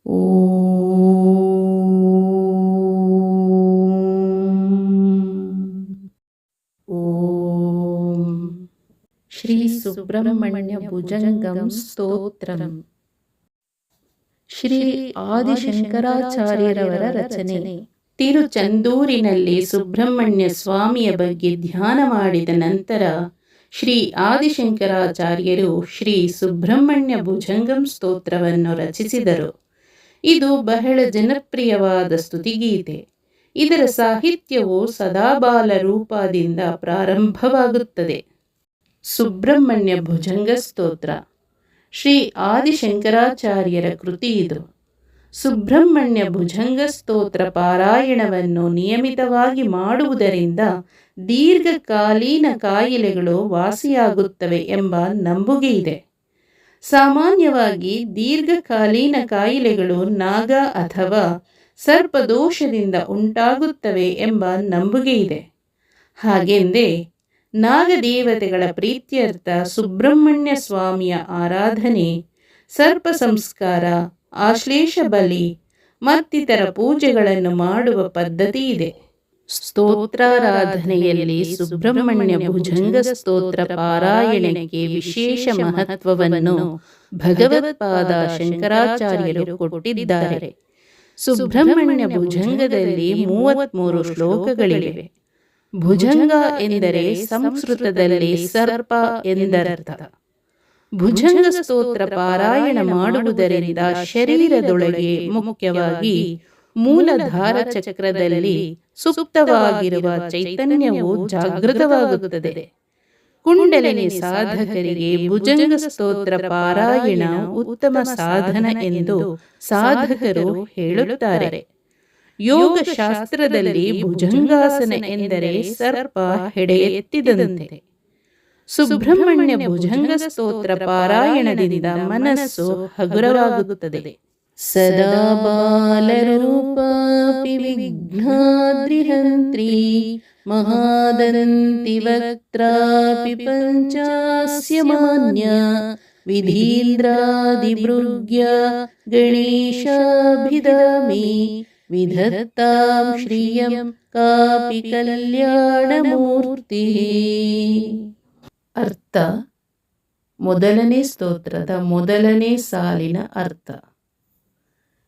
ಓಂ ಶ್ರೀ ಸುಬ್ರಹ್ಮಣ್ಯ ಭುಜಂಗಂ ಸ್ತೋತ್ರಂ. ಶ್ರೀ ಆದಿಶಂಕರಾಚಾರ್ಯರವರ ರಚನೆ. ತಿರುಚಂದೂರಿನಲ್ಲಿ ಸುಬ್ರಹ್ಮಣ್ಯ ಸ್ವಾಮಿಯ ಬಗ್ಗೆ ಧ್ಯಾನ ಮಾಡಿದ ನಂತರ ಶ್ರೀ ಆದಿಶಂಕರಾಚಾರ್ಯರು ಶ್ರೀ ಸುಬ್ರಹ್ಮಣ್ಯ ಭುಜಂಗಂ ಸ್ತೋತ್ರವನ್ನು ರಚಿಸಿದರು. ಇದು ಬಹಳ ಜನಪ್ರಿಯವಾದ ಸ್ತುತಿಗೀತೆ. ಇದರ ಸಾಹಿತ್ಯವು ಸದಾಬಾಲ ರೂಪದಿಂದ ಪ್ರಾರಂಭವಾಗುತ್ತದೆ. ಸುಬ್ರಹ್ಮಣ್ಯ ಭುಜಂಗ ಸ್ತೋತ್ರ ಶ್ರೀ ಆದಿಶಂಕರಾಚಾರ್ಯರ ಕೃತಿ ಇದು. ಸುಬ್ರಹ್ಮಣ್ಯ ಭುಜಂಗ ಸ್ತೋತ್ರ ಪಾರಾಯಣವನ್ನು ನಿಯಮಿತವಾಗಿ ಮಾಡುವುದರಿಂದ ದೀರ್ಘಕಾಲೀನ ಕಾಯಿಲೆಗಳು ವಾಸಿಯಾಗುತ್ತವೆ ಎಂಬ ನಂಬುಗೆ ಇದೆ. ಸಾಮಾನ್ಯವಾಗಿ ದೀರ್ಘಕಾಲೀನ ಕಾಯಿಲೆಗಳು ನಾಗ ಅಥವಾ ಸರ್ಪದೋಷದಿಂದ ಉಂಟಾಗುತ್ತವೆ ಎಂಬ ನಂಬುಗೆ ಇದೆ. ಹಾಗೆಂದೇ ನಾಗದೇವತೆಗಳ ಪ್ರೀತ್ಯರ್ಥ ಸುಬ್ರಹ್ಮಣ್ಯ ಸ್ವಾಮಿಯ ಆರಾಧನೆ, ಸರ್ಪ ಸಂಸ್ಕಾರ, ಆಶ್ಲೇಷ ಬಲಿ ಮತ್ತಿತರ ಪೂಜೆಗಳನ್ನು ಮಾಡುವ ಪದ್ಧತಿ ಇದೆ. ಸ್ತೋತ್ರಾರಾಧನೆಯಲ್ಲಿ ಸುಬ್ರಹ್ಮಣ್ಯ ಭುಜಂಗ ಸ್ತೋತ್ರ ಪಾರಾಯಣಕ್ಕೆ ವಿಶೇಷ ಮಹತ್ವವನ್ನು ಭಗವತ್ಪಾದ ಶಂಕರಾಚಾರ್ಯರು ಕೊಟ್ಟಿದ್ದಾರೆ. ಸುಬ್ರಹ್ಮಣ್ಯ ಭುಜಂಗದಲ್ಲಿ 33 ಶ್ಲೋಕಗಳಿವೆ. ಭುಜಂಗ ಎಂದರೆ ಸಂಸ್ಕೃತದಲ್ಲಿ ಸರ್ಪ ಎಂದರ್ಥ. ಭುಜಂಗ ಸ್ತೋತ್ರ ಪಾರಾಯಣ ಮಾಡುವುದರಿಂದ ಶರೀರದೊಳಗೆ, ಮುಖ್ಯವಾಗಿ ಮೂಲಾಧಾರ ಚಕ್ರದಲ್ಲಿ ಸುಪ್ತವಾಗಿರುವ ಚೈತನ್ಯವು ಜಾಗೃತವಾಗುತ್ತದೆ. ಕುಂಡಲಿನಿ ಸಾಧಕರಿಗೆ ಭುಜಂಗ ಸ್ತೋತ್ರ ಪಾರಾಯಣ ಉತ್ತಮ ಸಾಧನ ಎಂದು ಸಾಧಕರು ಹೇಳುತ್ತಾರೆ. ಯೋಗ ಶಾಸ್ತ್ರದಲ್ಲಿ ಭುಜಂಗಾಸನ ಎಂದರೆ ಸರ್ಪ ಹೆಡೆ ಎತ್ತಿದಂತೆ. ಸುಬ್ರಹ್ಮಣ್ಯ ಭುಜಂಗ ಸ್ತೋತ್ರ ಪಾರಾಯಣದಿಂದ ಮನಸ್ಸು ಹಗುರವಾಗುತ್ತದೆ. ಸದಾ ಬಾಲರೂಪಾಪಿ ವಿಘ್ನಾದ್ರಿಹಂತ್ರಿ ಮಹಾದಂತಿ ವಕ್ತ್ರಾಪಿ ಪಂಚಾಸ್ಯ ಮಾನ್ಯ ವಿಧೀಂದ್ರಾದಿಭೃಗ್ಯ ಗಣೇಶಾಭಿಧಾಮಿ ವಿಧತ್ತಾಂ ಶ್ರಿಯಂ ಕಾಪಿ ಕಲ್ಯಾಣಮೂರ್ತಿ. ಅರ್ಥ. ಮೊದಲನೇ ಸ್ತೋತ್ರದ ಮೊದಲನೇ ಸಾಲಿನ ಅರ್ಥ.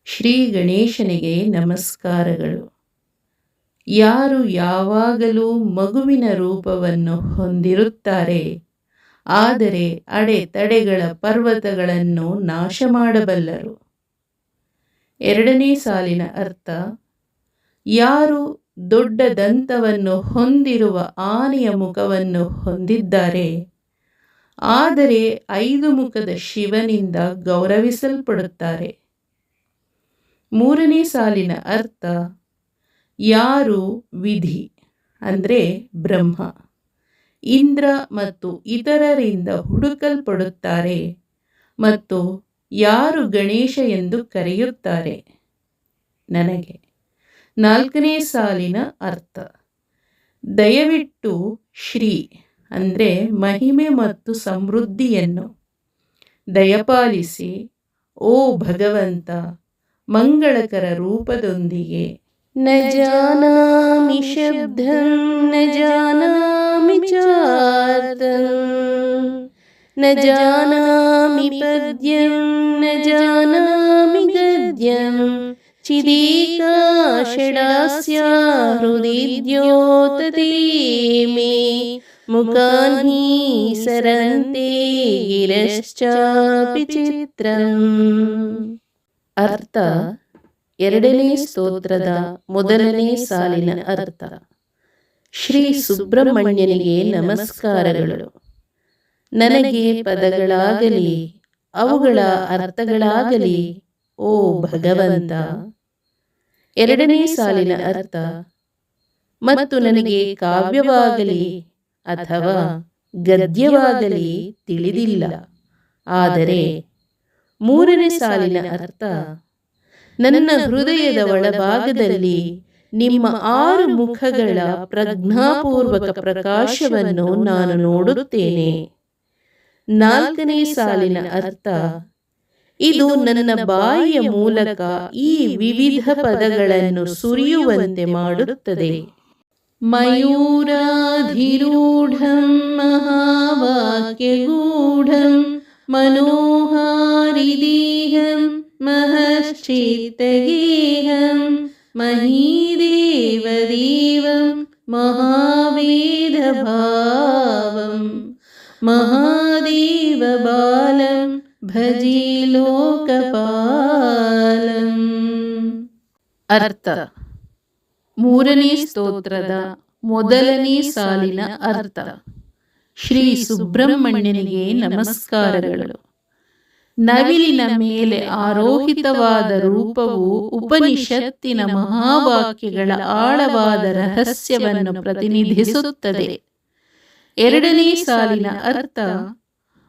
ಶ್ರೀ ಗಣೇಶನಿಗೆ ನಮಸ್ಕಾರಗಳು. ಯಾರು ಯಾವಾಗಲೂ ಮಗುವಿನ ರೂಪವನ್ನು ಹೊಂದಿರುತ್ತಾರೆ, ಆದರೆ ಅಡೆತಡೆಗಳ ಪರ್ವತಗಳನ್ನು ನಾಶ ಮಾಡಬಲ್ಲರು. ಎರಡನೇ ಸಾಲಿನ ಅರ್ಥ. ಯಾರು ದೊಡ್ಡ ದಂತವನ್ನು ಹೊಂದಿರುವ ಆನೆಯ ಮುಖವನ್ನು ಹೊಂದಿದ್ದಾರೆ, ಆದರೆ 5 ಮುಖದ ಶಿವನಿಂದ ಗೌರವಿಸಲ್ಪಡುತ್ತಾರೆ. ಮೂರನೇ ಸಾಲಿನ ಅರ್ಥ. ಯಾರು ವಿಧಿ ಅಂದರೆ ಬ್ರಹ್ಮ, ಇಂದ್ರ ಮತ್ತು ಇತರರಿಂದ ಹುಡುಕಲ್ಪಡುತ್ತಾರೆ ಮತ್ತು ಯಾರು ಗಣೇಶ ಎಂದು ಕರೆಯುತ್ತಾರೆ, ನನಗೆ. ನಾಲ್ಕನೇ ಸಾಲಿನ ಅರ್ಥ. ದಯವಿಟ್ಟು ಶ್ರೀ ಅಂದರೆ ಮಹಿಮೆ ಮತ್ತು ಸಮೃದ್ಧಿಯನ್ನು ದಯಪಾಲಿಸಿ ಓ ಭಗವಂತ ಮಂಗಳಕರ ರೂಪದೊಂದಿಗೆ. ನ ಜಾನಾಮಿ ಶಬ್ದಂ ನ ಜಾನಾಮಿ ಚಾರ್ಥಂ ನ ಜಾನಾಮಿ ಪದ್ಯಂ ನ ಜಾನಾಮಿ ಗದ್ಯಂ ಚಿದೀಕಾಷಡಾಸ್ಯ ಹೃದಿ ದ್ಯೋತತೆ ಮೇ ಮುಖಾನ್ಹಿ ಸರಂತೆ ಗಿರಶ್ಚಾಪಿ ಚಿತ್ರಂ. ಅರ್ಥ. ಎರಡನೇ ಸ್ತೋತ್ರದ ಮೊದಲನೇ ಸಾಲಿನ ಅರ್ಥ. ಶ್ರೀ ಸುಬ್ರಹ್ಮಣ್ಯನಿಗೆ ನಮಸ್ಕಾರಗಳು. ನನಗೆ ಪದಗಳಾಗಲಿ ಅವುಗಳ ಅರ್ಥಗಳಾಗಲಿ ಓ ಭಗವಂತ. ಎರಡನೇ ಸಾಲಿನ ಅರ್ಥ. ಮತ್ತು ನನಗೆ ಕಾವ್ಯವಾಗಲಿ ಅಥವಾ ಗದ್ಯವಾಗಲಿ ತಿಳಿದಿಲ್ಲ, ಆದರೆ ಮೂರನೇ ಸಾಲಿನ ಅರ್ಥ. ನನ್ನ ಹೃದಯದ ಒಳಭಾಗದಲ್ಲಿ ನಿಮ್ಮ 6 ಮುಖಗಳ ಪ್ರಜ್ಞಾಪೂರ್ವಕ ಪ್ರಕಾಶವನ್ನು ನಾನು ನೋಡುತ್ತೇನೆ. ನಾಲ್ಕನೇ ಸಾಲಿನ ಅರ್ಥ. ಇದು ನನ್ನ ಬಾಯಿಯ ಮೂಲಕ ಈ ವಿವಿಧ ಪದಗಳನ್ನು ಸುರಿಯುವಂತೆ ಮಾಡುತ್ತದೆ. ಮಯೂರಾಧಿರೂಢಂ ಮಹಾವಾಕ್ಯಗೂಢಂ ಮನೋಹಾರಿದೇಹಂ ಮಹಶ್ಚೇತಗೇಹಂ ಮಹೀದೇವದೇವಂ ಮಹಾವೇದಭಾವಂ ಮಹಾದೇವಬಾಲಂ ಭಜೆ ಲೋಕಪಾಲಂ. ಅರ್ಥ: ಮೂರನೇ ಸ್ತೋತ್ರದ ಮೊದಲನೇ ಸಾಲಿನ ಅರ್ಥ: ಶ್ರೀ ಸುಬ್ರಹ್ಮಣ್ಯನಿಗೆ ನಮಸ್ಕಾರಗಳು. ನವಿಲಿನ ಮೇಲೆ ಆರೋಹಿತವಾದ ರೂಪವು ಉಪನಿಷತ್ತಿನ ಮಹಾವಾಕ್ಯಗಳ ಆಳವಾದ ರಹಸ್ಯವನ್ನು ಪ್ರತಿನಿಧಿಸುತ್ತದೆ. ಎರಡನೇ ಸಾಲಿನ ಅರ್ಥ: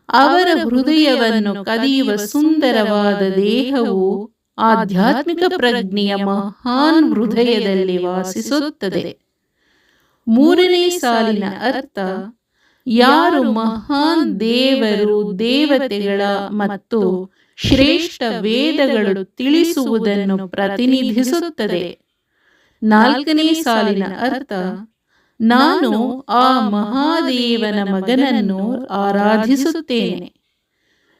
ಅವರ ಹೃದಯವನ್ನು ಕದಿಯುವ ಸುಂದರವಾದ ದೇಹವು ಆಧ್ಯಾತ್ಮಿಕ ಪ್ರಜ್ಞೆಯ ಮಹಾನ್ ಹೃದಯದಲ್ಲಿ ವಾಸಿಸುತ್ತದೆ. ಮೂರನೇ ಸಾಲಿನ ಅರ್ಥ: ಯಾರು ಮಹಾನ್ ದೇವರು, ದೇವತೆಗಳ ಮತ್ತು ಶ್ರೇಷ್ಠ ವೇದಗಳು ತಿಳಿಸುವುದನ್ನು ಪ್ರತಿನಿಧಿಸುತ್ತದೆ. ನಾಲ್ಕನೇ ಸಾಲಿನ ಅರ್ಥ: ನಾನು ಆ ಮಹಾದೇವನ ಮಗನನ್ನು ಆರಾಧಿಸುತ್ತೇನೆ.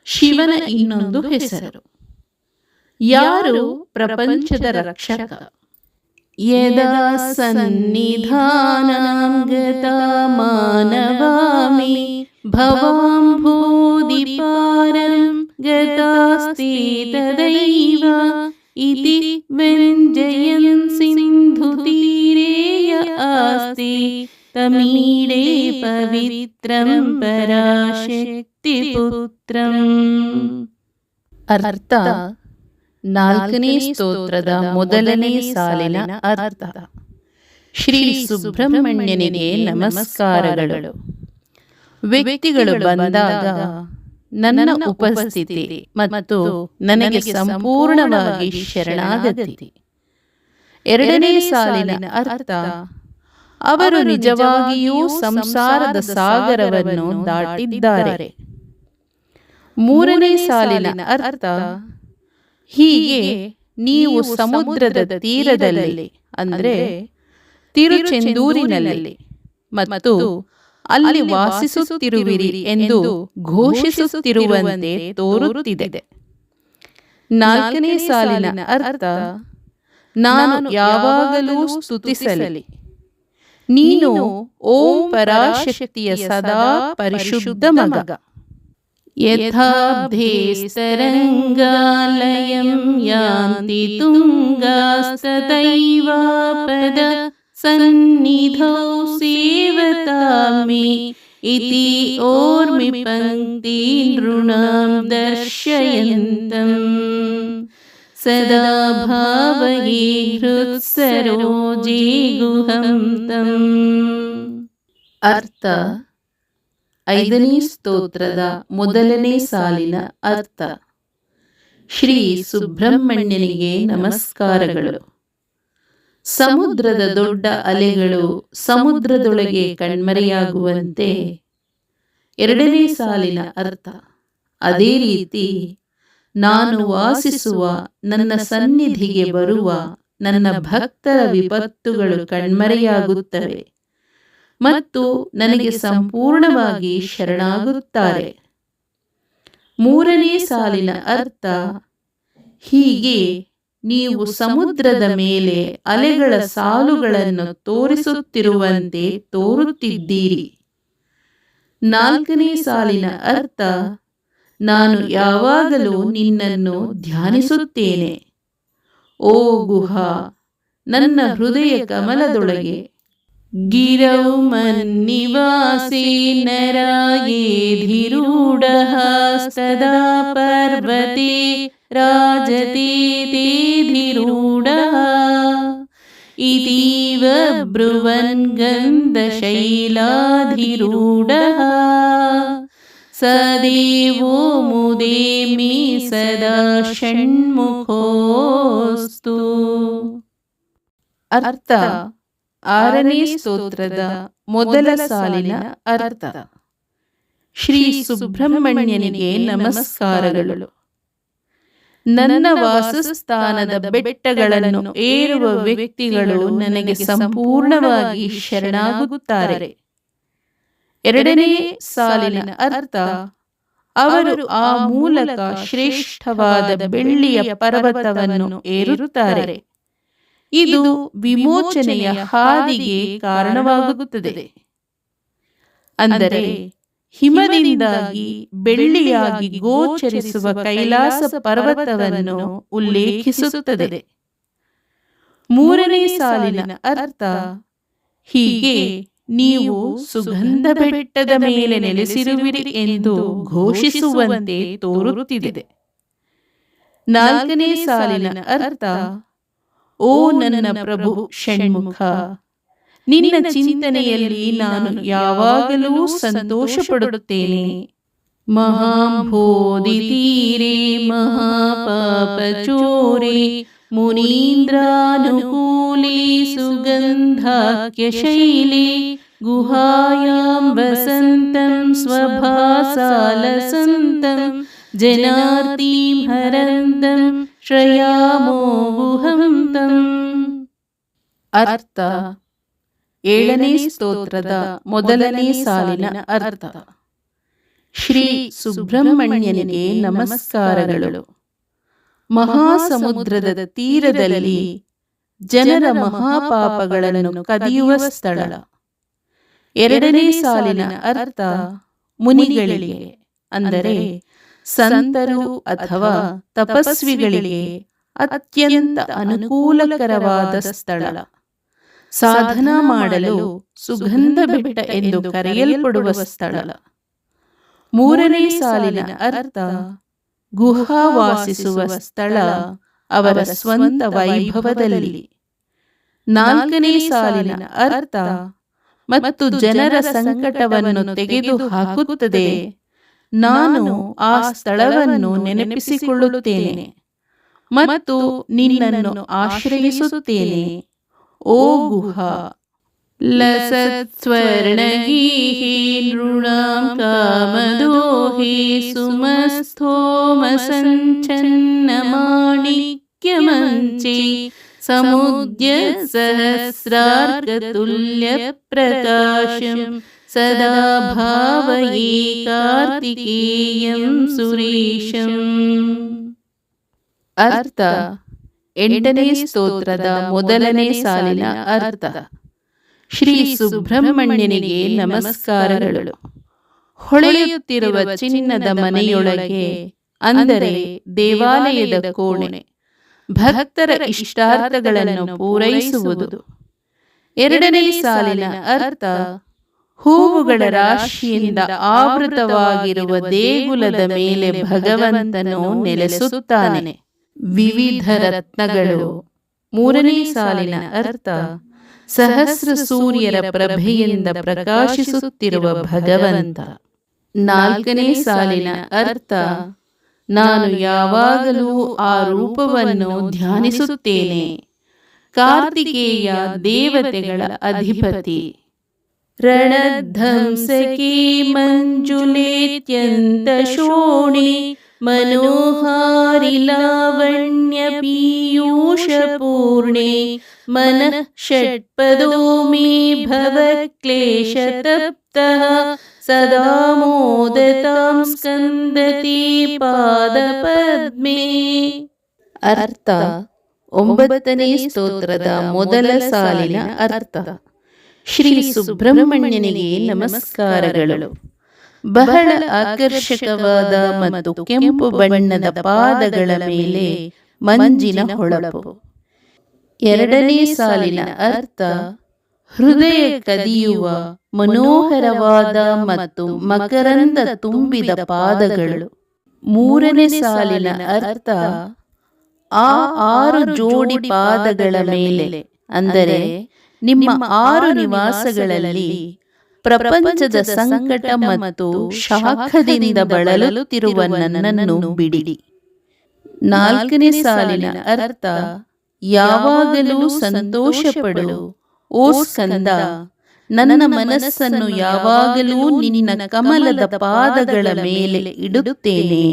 ಶಿವನ ಇನ್ನೊಂದು ಹೆಸರು. ಯಾರು ಪ್ರಪಂಚದ ರಕ್ಷಕ. ಯದಾ ಸನ್ನಿಧಾನಂ ಗತಾ ಮಾನವಾಮಿ ಭವಾಂಭೋಧಿಪಾರಂ ಗತಾಸ್ತೆ ತದೈವ ಇತಿ ವ್ಯಂಜಯನ್ ಸಿಂಧುತೀರೇಯ ಆಸ್ತೆ ತಮೀಡೇ ಪವಿತ್ರಂ ಪರಾಶಕ್ತಿ ಪುತ್ರಂ. ಅರ್ಥ: ನಾಲ್ಕನೇ ಸ್ತೋತ್ರದ ಮೊದಲನೇ ಸಾಲಿನ ಅರ್ಥ: ಶ್ರೀ ಸುಬ್ರಹ್ಮಣ್ಯನಿಗೆ ನಮಸ್ಕಾರಗಳು. ವ್ಯಕ್ತಿಗಳು ಬಂದಾಗ ನನ್ನ ಉಪಸ್ಥಿತಿ ಮತ್ತು ನನಗೆ ಸಂಪೂರ್ಣವಾಗಿ ಶರಣಾಗತಿ. ಎರಡನೇ ಸಾಲಿನ ಅರ್ಥ: ಅವರು ನಿಜವಾಗಿಯೂ ಸಂಸಾರದ ಸಾಗರವನ್ನು ದಾಟಿದ್ದಾರೆ. ಮೂರನೇ ಸಾಲಿನ ಅರ್ಥ: ಹೀಗೆ ನೀವು ಸಮುದ್ರದ ತೀರದಲ್ಲಿ, ಅಂದರೆ ತಿರುಚೆಂದೂರಿನಲ್ಲಿ ಮತ್ತು ಅಲ್ಲಿ ವಾಸಿಸುತ್ತಿರುವಿರಿ ಎಂದು ಘೋಷಿಸುತ್ತಿರುವಂತೆ ತೋರುತ್ತಿದೆ. ನಾಲ್ಕನೇ ಸಾಲಿನ ಅರ್ಥ: ನಾನು ಯಾವಾಗಲೂ ಸ್ತುತಿಸಲಿ. ನೀನು ಓಂ ಪರಾಶಕ್ತಿಯ ಸದಾ ಪರಿಶುದ್ಧ ಮಗ. ಯಥಾಬ್ಧೇಸ್ತರಂಗಾಲಯಂ ಯಾಂತಿ ತುಂಗಾಸ್ತತೈವಾಪದ ಸನ್ನಿಧೌ ಸೇವತಾಮಿ ಇತಿ ಓರ್ಮಿ ಪಂಕ್ತಿ ನೃಣಾಂ ದರ್ಶಯಂತಂ ಸದಾ ಭಾವಯೇ ಹೃತ್ಸರೋಜೇ ಗುಹಂ ತಂ. ಅರ್ಥ: ಐದನೇ ಸ್ತೋತ್ರದ ಮೊದಲನೇ ಸಾಲಿನ ಅರ್ಥ: ಶ್ರೀ ಸುಬ್ರಹ್ಮಣ್ಯನಿಗೆ ನಮಸ್ಕಾರಗಳು. ಸಮುದ್ರದ ದೊಡ್ಡ ಅಲೆಗಳು ಸಮುದ್ರದೊಳಗೆ ಕಣ್ಮರೆಯಾಗುವಂತೆ. ಎರಡನೇ ಸಾಲಿನ ಅರ್ಥ: ಅದೇ ರೀತಿ ನಾನು ವಾಸಿಸುವ, ನನ್ನ ಸನ್ನಿಧಿಗೆ ಬರುವ ನನ್ನ ಭಕ್ತರ ವಿಪತ್ತುಗಳು ಕಣ್ಮರೆಯಾಗುತ್ತವೆ ಮತ್ತು ನನಗೆ ಸಂಪೂರ್ಣವಾಗಿ ಶರಣಾಗುತ್ತಾರೆ. ಮೂರನೇ ಸಾಲಿನ ಅರ್ಥ: ಹೀಗೆ ನೀವು ಸಮುದ್ರದ ಮೇಲೆ ಅಲೆಗಳ ಸಾಲುಗಳನ್ನು ತೋರಿಸುತ್ತಿರುವಂತೆ ತೋರುತ್ತಿದ್ದೀರಿ. ನಾಲ್ಕನೇ ಸಾಲಿನ ಅರ್ಥ: ನಾನು ಯಾವಾಗಲೂ ನಿನ್ನನ್ನು ಧ್ಯಾನಿಸುತ್ತೇನೆ. ಓ ಗುಹ, ನನ್ನ ಹೃದಯ ಕಮಲದೊಳಗೆ. ಗಿರೌ ಮನ್ನಿವಾಸೇ ನರಾಯೇಧಿರೂಢಃ ಸದಾ ಪರ್ವತೆ ರಾಜತೆ ತೇಧಿರೂಢಃ ಇತೀವ ಬ್ರುವನ್ ಗಂಧಶೈಲಾಧಿರೂಢಃ ಸದೇವೋ ಮುದೇಮಿ ಸದಾ ಷಣ್ಮುಖೋಸ್ತು. ಅರ್ಥ: ಆರನೇ ಸ್ತೋತ್ರದ ಮೊದಲ ಸಾಲಿನ ಅರ್ಥ: ಶ್ರೀ ಸುಬ್ರಹ್ಮಣ್ಯನಿಗೆ ನಮಸ್ಕಾರಗಳು. ನನ್ನ ವಾಸಸ್ಥಾನದ ಬೆಟ್ಟಗಳನ್ನು ಏರುವ ವ್ಯಕ್ತಿಗಳು ನನಗೆ ಸಂಪೂರ್ಣವಾಗಿ ಶರಣಾಗುತ್ತಾರೆ. ಎರಡನೇ ಸಾಲಿನ ಅರ್ಥ, ಅವರು ಆ ಮೂಲಕ ಶ್ರೇಷ್ಠವಾದ ಬೆಳ್ಳಿಯ ಪರ್ವತವನ್ನು ಏರುತ್ತಾರೆ. ಇದು ವಿಮೋಚನೆಯ ಹಾದಿಗೆ ಕಾರಣವಾಗುತ್ತದೆ. ಅಂದರೆ ಹಿಮದಿಂದಾಗಿ ಬೆಳ್ಳಿಯಾಗಿ ಗೋಚರಿಸುವ ಕೈಲಾಸ ಪರ್ವತವನ್ನು ಉಲ್ಲೇಖಿಸುತ್ತದೆ. ಮೂರನೇ ಸಾಲಿನ ಅರ್ಥ, ಹೀಗೆ ನೀವು ಸುಗಂಧ ಬೆಟ್ಟದ ಮೇಲೆ ನೆಲೆಸಿರುವಿರಿ ಎಂದು ಘೋಷಿಸುವಂತೆ ತೋರುತ್ತಿದೆ. ನಾಲ್ಕನೇ ಸಾಲಿನ ಅರ್ಥ, ಓ ನನ್ನ ಪ್ರಭು ಷಣ್ಮುಖ, ನಿನ್ನ ಚಿಂತನೆಯಲ್ಲಿ ನಾನು ಯಾವಾಗಲೂ ಸಂತೋಷ ಪಡುತ್ತೇನೆ. ಮಹಾಂಬೋಧಿ ತೀರೆ ಮಹಾಪಾಪಚೋರೆ ಮುನೀಂದ್ರಾನುಕೂಲೆ ಸುಗಂಧಾಖ್ಯ ಶೈಲೆ ಗುಹಾಯಾಂ ವಸಂತಂ ಸ್ವಭಾಸಾಲಸಂತಂ ಜನಾರ್ತೀಂ ಹರಂತಂ ಶ್ರಯಾಮೋ ಗುಹಂತಂ. ಅರ್ಥ, ಏಳನೇ ಸ್ತೋತ್ರದ ಮೊದಲನೇ ಸಾಲಿನ ಅರ್ಥ. ಶ್ರೀ ಸುಬ್ರಹ್ಮಣ್ಯನಿಗೆ ನಮಸ್ಕಾರಗಳು. ಮಹಾಸಮುದ್ರದ ತೀರದಲ್ಲಿ ಜನರ ಮಹಾಪಾಪಗಳನ್ನು ಕದಿಯುವ ಸ್ಥಳ. ಎರಡನೇ ಸಾಲಿನ ಅರ್ಥ, ಮುನಿಗಳಿಗೆ ಅಂದರೆ ಸಂತರು ಅಥವಾ ತಪಸ್ವಿಗಳಿಗೆ ಅತ್ಯಂತ ಅನುಕೂಲಕರವಾದ ಸ್ಥಳ. ಸಾಧನಾ ಮಾಡಲು ಸುಗಂಧ ಬೆಟ್ಟ ಎಂದು ಕರೆಯಲ್ಪಡುವ ಸ್ಥಳ. ಮೂರನೇ ಸಾಲಿನ ಅರ್ಥ, ಗುಹಾ ವಾಸಿಸುವ ಸ್ಥಳ ಅವರ ಸ್ವಂತ ವೈಭವದಲ್ಲಿ. ನಾಲ್ಕನೇ ಸಾಲಿನ ಅರ್ಥ, ಮತ್ತು ಜನರ ಸಂಕಟವನ್ನು ತೆಗೆದು ಹಾಕುತ್ತದೆ. ನಾನು ಆ ಸ್ಥಳವನ್ನು ನೆನಪಿಸಿಕೊಳ್ಳುತ್ತೇನೆ ಮತ್ತು ನಿನ್ನನ್ನು ಆಶ್ರಯಿಸುತ್ತೇನೆ. ಓ ಗುಹಾ, ಲಸತ್ಸ್ವರ್ಣಗೀಹಿ ನೃಣಾಂ ಕಾಮದೋಹಿ ಸುಮಸ್ಥೋಮಸಂಚನ್ನ ಮಾಣಿಕ್ಯಮಂಚೆ ಸಮುದ್ಯ ಸಹಸ್ರಾರ್ಕತುಲ್ಯ ಪ್ರಕಾಶಂ ಸದಾ ಭಾವಯೇ ಕಾರ್ತಿಕೇಯಂ ಸುರೇಶಂ. ಅರ್ಥ, ಎಂಟನೇ ಸ್ತೋತ್ರದ ಮೊದಲನೇ ಸಾಲಿನ ಅರ್ಥ. ಶ್ರೀ ಸುಬ್ರಹ್ಮಣ್ಯನಿಗೆ ನಮಸ್ಕಾರಗಳು. ಹೊಳೆಯುತ್ತಿರುವ ಚಿನ್ನದ ಮನೆಯೊಳಗೆ, ಅಂದರೆ ದೇವಾಲಯದ ಕೋಣೆ, ಭಕ್ತರ ಇಷ್ಟಾರ್ಥಗಳನ್ನು ಪೂರೈಸುವುದು. ಎರಡನೇ ಸಾಲಿನ ಅರ್ಥ, ಹೂವುಗಳ ರಾಶಿಯಿಂದ ಆವೃತವಾಗಿರುವ ದೇಗುಲದ ಮೇಲೆ ಭಗವಂತನು ನೆಲೆಸುತ್ತಾನೆ. ವಿವಿಧ ರತ್ನಗಳು. ಮೂರನೇ ಸಾಲಿನ ಅರ್ಥ, ಸಹಸ್ರ ಸೂರ್ಯರ ಪ್ರಭೆಯಿಂದ ಪ್ರಕಾಶಿಸುತ್ತಿರುವ ಭಗವಂತ. ನಾಲ್ಕನೇ ಸಾಲಿನ ಅರ್ಥ, ನಾನು ಯಾವಾಗಲೂ ಆ ರೂಪವನ್ನು ಧ್ಯಾನಿಸುತ್ತೇನೆ. ಕಾರ್ತಿಕೇಯ ದೇವತೆಗಳ ಅಧಿಪತಿ. ರಣಧ್ವಂಸಕೇ ಮಂಜುಲೇತ್ಯಂತ ಶೋಣಿ ಮನೋಹಾರಿ ಲಾವಣ್ಯ ಪೀಯೂಷ ಪೂರ್ಣೆ ಮನಃ ಷಟ್ಪದೋ ಮೇ ಭವ ಕ್ಲೇಶ ತಪ್ತಃ ಸದಾ ಮೋದತಾಂ ಸ್ಕಂದತೆ ಪಾದ ಪದ್ಮೇ. ಅರ್ಥ, ಒಂಬತ್ತನೇ ಸ್ತೋತ್ರದ ಮೊದಲ ಸಾಲಿನ ಅರ್ಥ. ಶ್ರೀ ಸುಬ್ರಹ್ಮಣ್ಯನಿಗೆ ನಮಸ್ಕಾರಗಳು. ಬಹಳ ಆಕರ್ಷಕವಾದ ಮತ್ತು ಕೆಂಪು ಬಣ್ಣದ ಪಾದಗಳ ಮೇಲೆ ಮಂಜಿನ ಹೊಳಪು. ಎರಡನೇ ಸಾಲಿನ ಅರ್ಥ, ಹೃದಯ ಕದಿಯುವ ಮನೋಹರವಾದ ಮತ್ತು ಮಕರಂದ ತುಂಬಿದ ಪಾದಗಳು. ಮೂರನೇ ಸಾಲಿನ ಅರ್ಥ, ಆ 6 ಜೋಡಿ ಪಾದಗಳ ಮೇಲೆ, ಅಂದರೆ ನಿಮ್ಮ 6 ನಿವಾಸಗಳಲ್ಲಿ ಪ್ರಪಂಚದ ಸಂಕಟ ಮತ್ತು ಶಾಖದಿಂದ ಬಳಲುತ್ತಿರುವ ನನ್ನನ್ನು ಬಿಡಿ. ನಾಲ್ಕನೇ ಸಾಲಿನ ಅರ್ಥ, ಯಾವಾಗಲೂ ಸಂತೋಷಪಡು ಓ ಸ್ಕಂದ, ನನ್ನ ಮನಸ್ಸನ್ನು ಯಾವಾಗಲೂ ನಿನ್ನ ಕಮಲದ ಪಾದಗಳ ಮೇಲೆ ಇಡುತ್ತೇನೆ.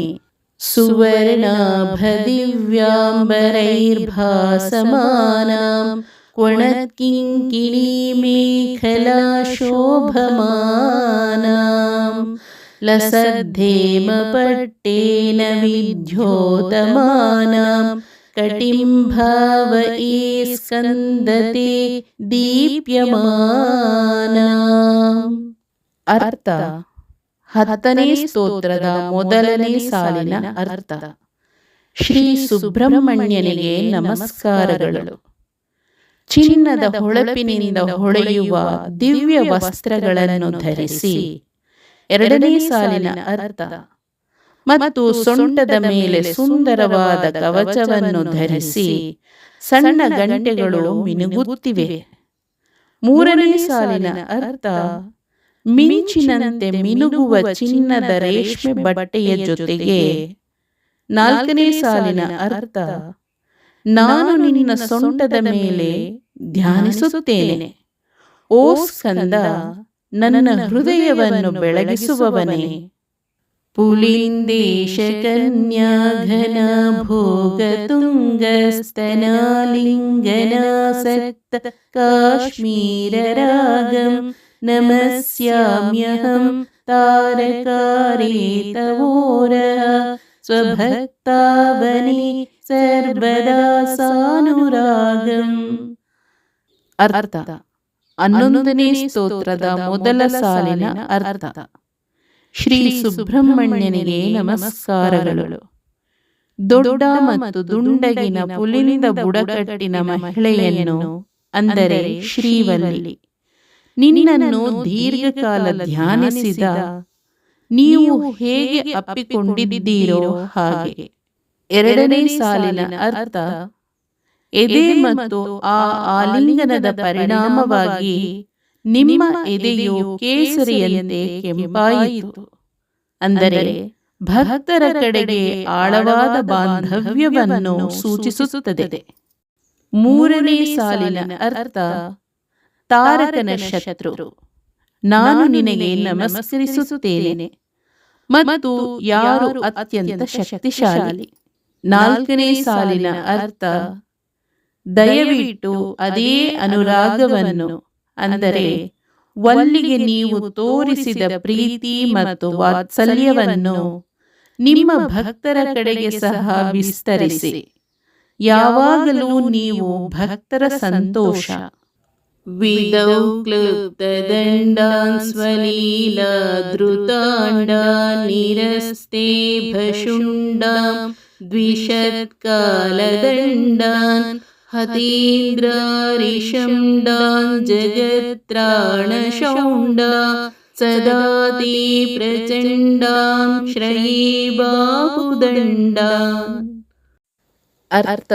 सुवर्णाभदिव्याम्बरैर्भासमानां क्वणत्किङ्किणीमेखलाशोभमानां लसद्धेमपट्टेन विद्योतमानां कटिं भावये स्कन्दते दीप्यमानाम्. ಅರ್ಥ. 10ನೇ ಸ್ತೋತ್ರದ ಮೊದಲನೇ ಸಾಲಿನ ಅರ್ಥ. ಶ್ರೀ ಸುಬ್ರಹ್ಮಣ್ಯನಿಗೆ ನಮಸ್ಕಾರಗಳು. ಚಿನ್ನದ ಹೊಳಪಿನಿಂದ ಹೊಳೆಯುವ ದಿವ್ಯ ವಸ್ತ್ರಗಳನ್ನು ಧರಿಸಿ. 2ನೇ ಸಾಲಿನ ಅರ್ಥ. ಮತ್ತು ಸೊಂಟದ ಮೇಲೆ ಸುಂದರವಾದ ಕವಚವನ್ನು ಧರಿಸಿ ಸಣ್ಣ ಗಂಟೆಗಳು ಮಿನುಗುತ್ತಿವೆ. 3ನೇ ಸಾಲಿನ ಅರ್ಥ. ಮಿಂಚಿನಂತೆ ಮಿನುಗುವ ಚಿನ್ನದ ರೇಷ್ಮೆ ಬಟ್ಟೆಯ ಜೊತೆಗೆ. 4ನೇ ಸಾಲಿನ ಅರ್ಥ. ನಾನು ನಿನ್ನ ಸೊಂಟದ ಮೇಲೆ ಧ್ಯಾನಿಸುತ್ತೇನೆ. ಓ ಸ್ಕಂದ, ನನ್ನ ಹೃದಯವನ್ನು ಬೆಳಗಿಸುವವನೇ. ಪುಲಿಂದೇಶ ಕನ್ಯಾಘನ ಭೋಗ ತುಂಗಸ್ತನಾಲಿಂಗನಾಸಕ್ತ ಕಾಶ್ಮೀರ ರಾಗಂ ನಮಸ್ಯಾಮ್ಯಹಂ ತಾರಕಾರೇತವೋರಃ ಸ್ವಭಕ್ತಾವನಿ ಸರ್ವದಾ ಸಾನುರಾಗಂ. ಅರ್ಥ. 11ನೇ ಸ್ತೋತ್ರದ ಮೊದಲ ಸಾಲಿನ ಅರ್ಥ. ಶ್ರೀ ಸುಬ್ರಹ್ಮಣ್ಯನಿಗೆ ನಮಸ್ಕಾರಗಳು. ದೊಡ್ಡ ಮತ್ತು ದುಂಡಗಿನ ಪುಲಿಂದ ಬುಡಕಟ್ಟಿನ ಮಹಿಳೆಯನ್ನು, ಅಂದರೆ ಶ್ರೀವಲ್ಲಿ, ನಿನ್ನನ್ನು ದೀರ್ಘಕಾಲ ಧ್ಯಾನಿಸಿದ ನೀವು ಹೇಗೆ ಅಪ್ಪಿಕೊಂಡಿದ್ದೀರೋ ಹಾಗೆ. 2ನೇ ಸಾಲಿನ ಅರ್ಥ. ಎದೆ ಮತ್ತು ಆ ಆಲಿಂಗನದ ಪರಿಣಾಮವಾಗಿ ನಿಮ್ಮ ಎದೆಯು ಕೇಸರಿಯಂತೆ ಕೆಂಪಾಯಿತು. ಅಂದರೆ ಭಕ್ತರ ಕಡೆಗೆ ಆಳವಾದ ಬಾಂಧವ್ಯವನ್ನು ಸೂಚಿಸುತ್ತದೆ. 3ನೇ ಸಾಲಿನ ಅರ್ಥ. ತಾರಕನ ಶತ್ರು, ನಾನು ನಿನಗೆ ನಮಸ್ಕರಿಸುತ್ತೇನೆ ಮತ್ತು ಯಾರು ಅತ್ಯಂತ ಶಕ್ತಿಶಾಲಿ. 4ನೇ ಸಾಲಿನ ಅರ್ಥ. ದಯವಿಟ್ಟು ಅದೇ ಅನುರಾಗವನ್ನು, ಅಂದರೆ ವಲ್ಲಿಗೆ ನೀವು ತೋರಿಸಿದ ಪ್ರೀತಿ ಮತ್ತು ವಾತ್ಸಲ್ಯವನ್ನು ನಿಮ್ಮ ಭಕ್ತರ ಕಡೆಗೆ ಸಹ ವಿಸ್ತರಿಸಿ. ಯಾವಾಗಲೂ ನೀವು ಭಕ್ತರ ಸಂತೋಷ. ವಿದೌ ಕ್ಲುಪ್ತದಂಡಾನ್ ಸ್ವಲೀಲಾ ಧೃತಾಂಡಾನ್ ನಿರಸ್ತೆ ಭಶುಂಡಾಂ ದ್ವಿಷತ್ಕಾಲದಂಡಾನ್ ಹತೀಂದ್ರಾರಿಷಂಡಾನ್ ಜಗತ್ರಾಣಶೌಂಡಾ ಸದಾ ತೇ ಪ್ರಚಂಡಾಂ ಶ್ರಯೇ ಬಾಹುದಂಡಾನ್. ಅರ್ಥ.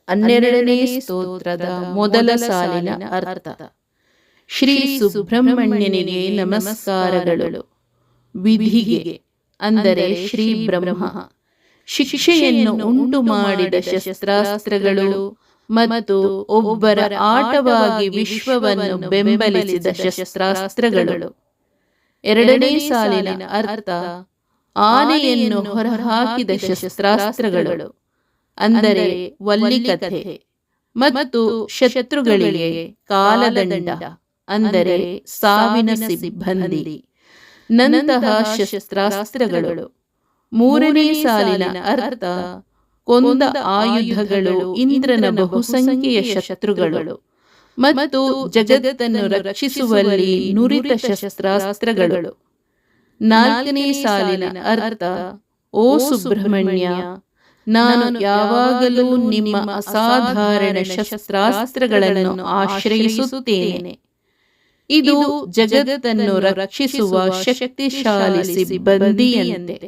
12ನೇ ಸ್ತೋತ್ರದ ಮೊದಲ ಸಾಲಿನ ಅರ್ಥ. ಶ್ರೀ ಸುಬ್ರಹ್ಮಣ್ಯನಿಗೆ ನಮಸ್ಕಾರಗಳು. ವಿಧಿಗೆ, ಅಂದರೆ ಶ್ರೀ ಬ್ರಹ್ಮ, ಶಿಕ್ಷೆಯನ್ನು ಉಂಟು ಮಾಡಿದ ಶಸ್ತ್ರಾಸ್ತ್ರಗಳು ಮತ್ತು ಒಬ್ಬರ ಆಟವಾಗಿ ವಿಶ್ವವನ್ನು ಬೆಂಬಲಿಸಿದ ಶಸ್ತ್ರಾಸ್ತ್ರಗಳು. 2ನೇ ಸಾಲಿನ ಅರ್ಥ. ಆನೆಯನ್ನು ಹೊರಹಾಕಿದ ಶಸ್ತ್ರಾಸ್ತ್ರಗಳು, ಅಂದರೆ ವಲ್ಲಿಕಥೆ ಮತ್ತು ಶತ್ರುಗಳಿಗೆ ಕಾಲದಂಡ, ಅಂದರೆ ಸಾವಿನ ಸಿಬ್ಬಂದಿ ನಂತಹ ಶಸ್ತ್ರಾಸ್ತ್ರಗಳು. 3ನೇ ಸಾಲಿನ ಅರ್ಥ. ಕೊಂದ ಆಯುಧಗಳು ಇಂದ್ರನ ಬಹುಸಂಖ್ಯೆಯ ಶತ್ರುಗಳು ಮತ್ತು ಜಗತ್ತನ್ನು ರಕ್ಷಿಸುವಲ್ಲಿ ನುರಿತ ಶಸ್ತ್ರಾಸ್ತ್ರಗಳು. 4ನೇ ಸಾಲಿನ ಅರ್ಥ. ಓ ಸುಬ್ರಹ್ಮಣ್ಯ, ನಾನು ಯಾವಾಗಲೂ ನಿಮ್ಮ ಅಸಾಧಾರಣ ಶಸ್ತ್ರಾಸ್ತ್ರಗಳನ್ನು ಆಶ್ರಯಿಸುತ್ತೇನೆ. ಇದು ಜಗತ್ತನ್ನು ರಕ್ಷಿಸುವ ಶಕ್ತಿಶಾಲಿ ಸಿಬ್ಬಂದಿಯಂತೆ.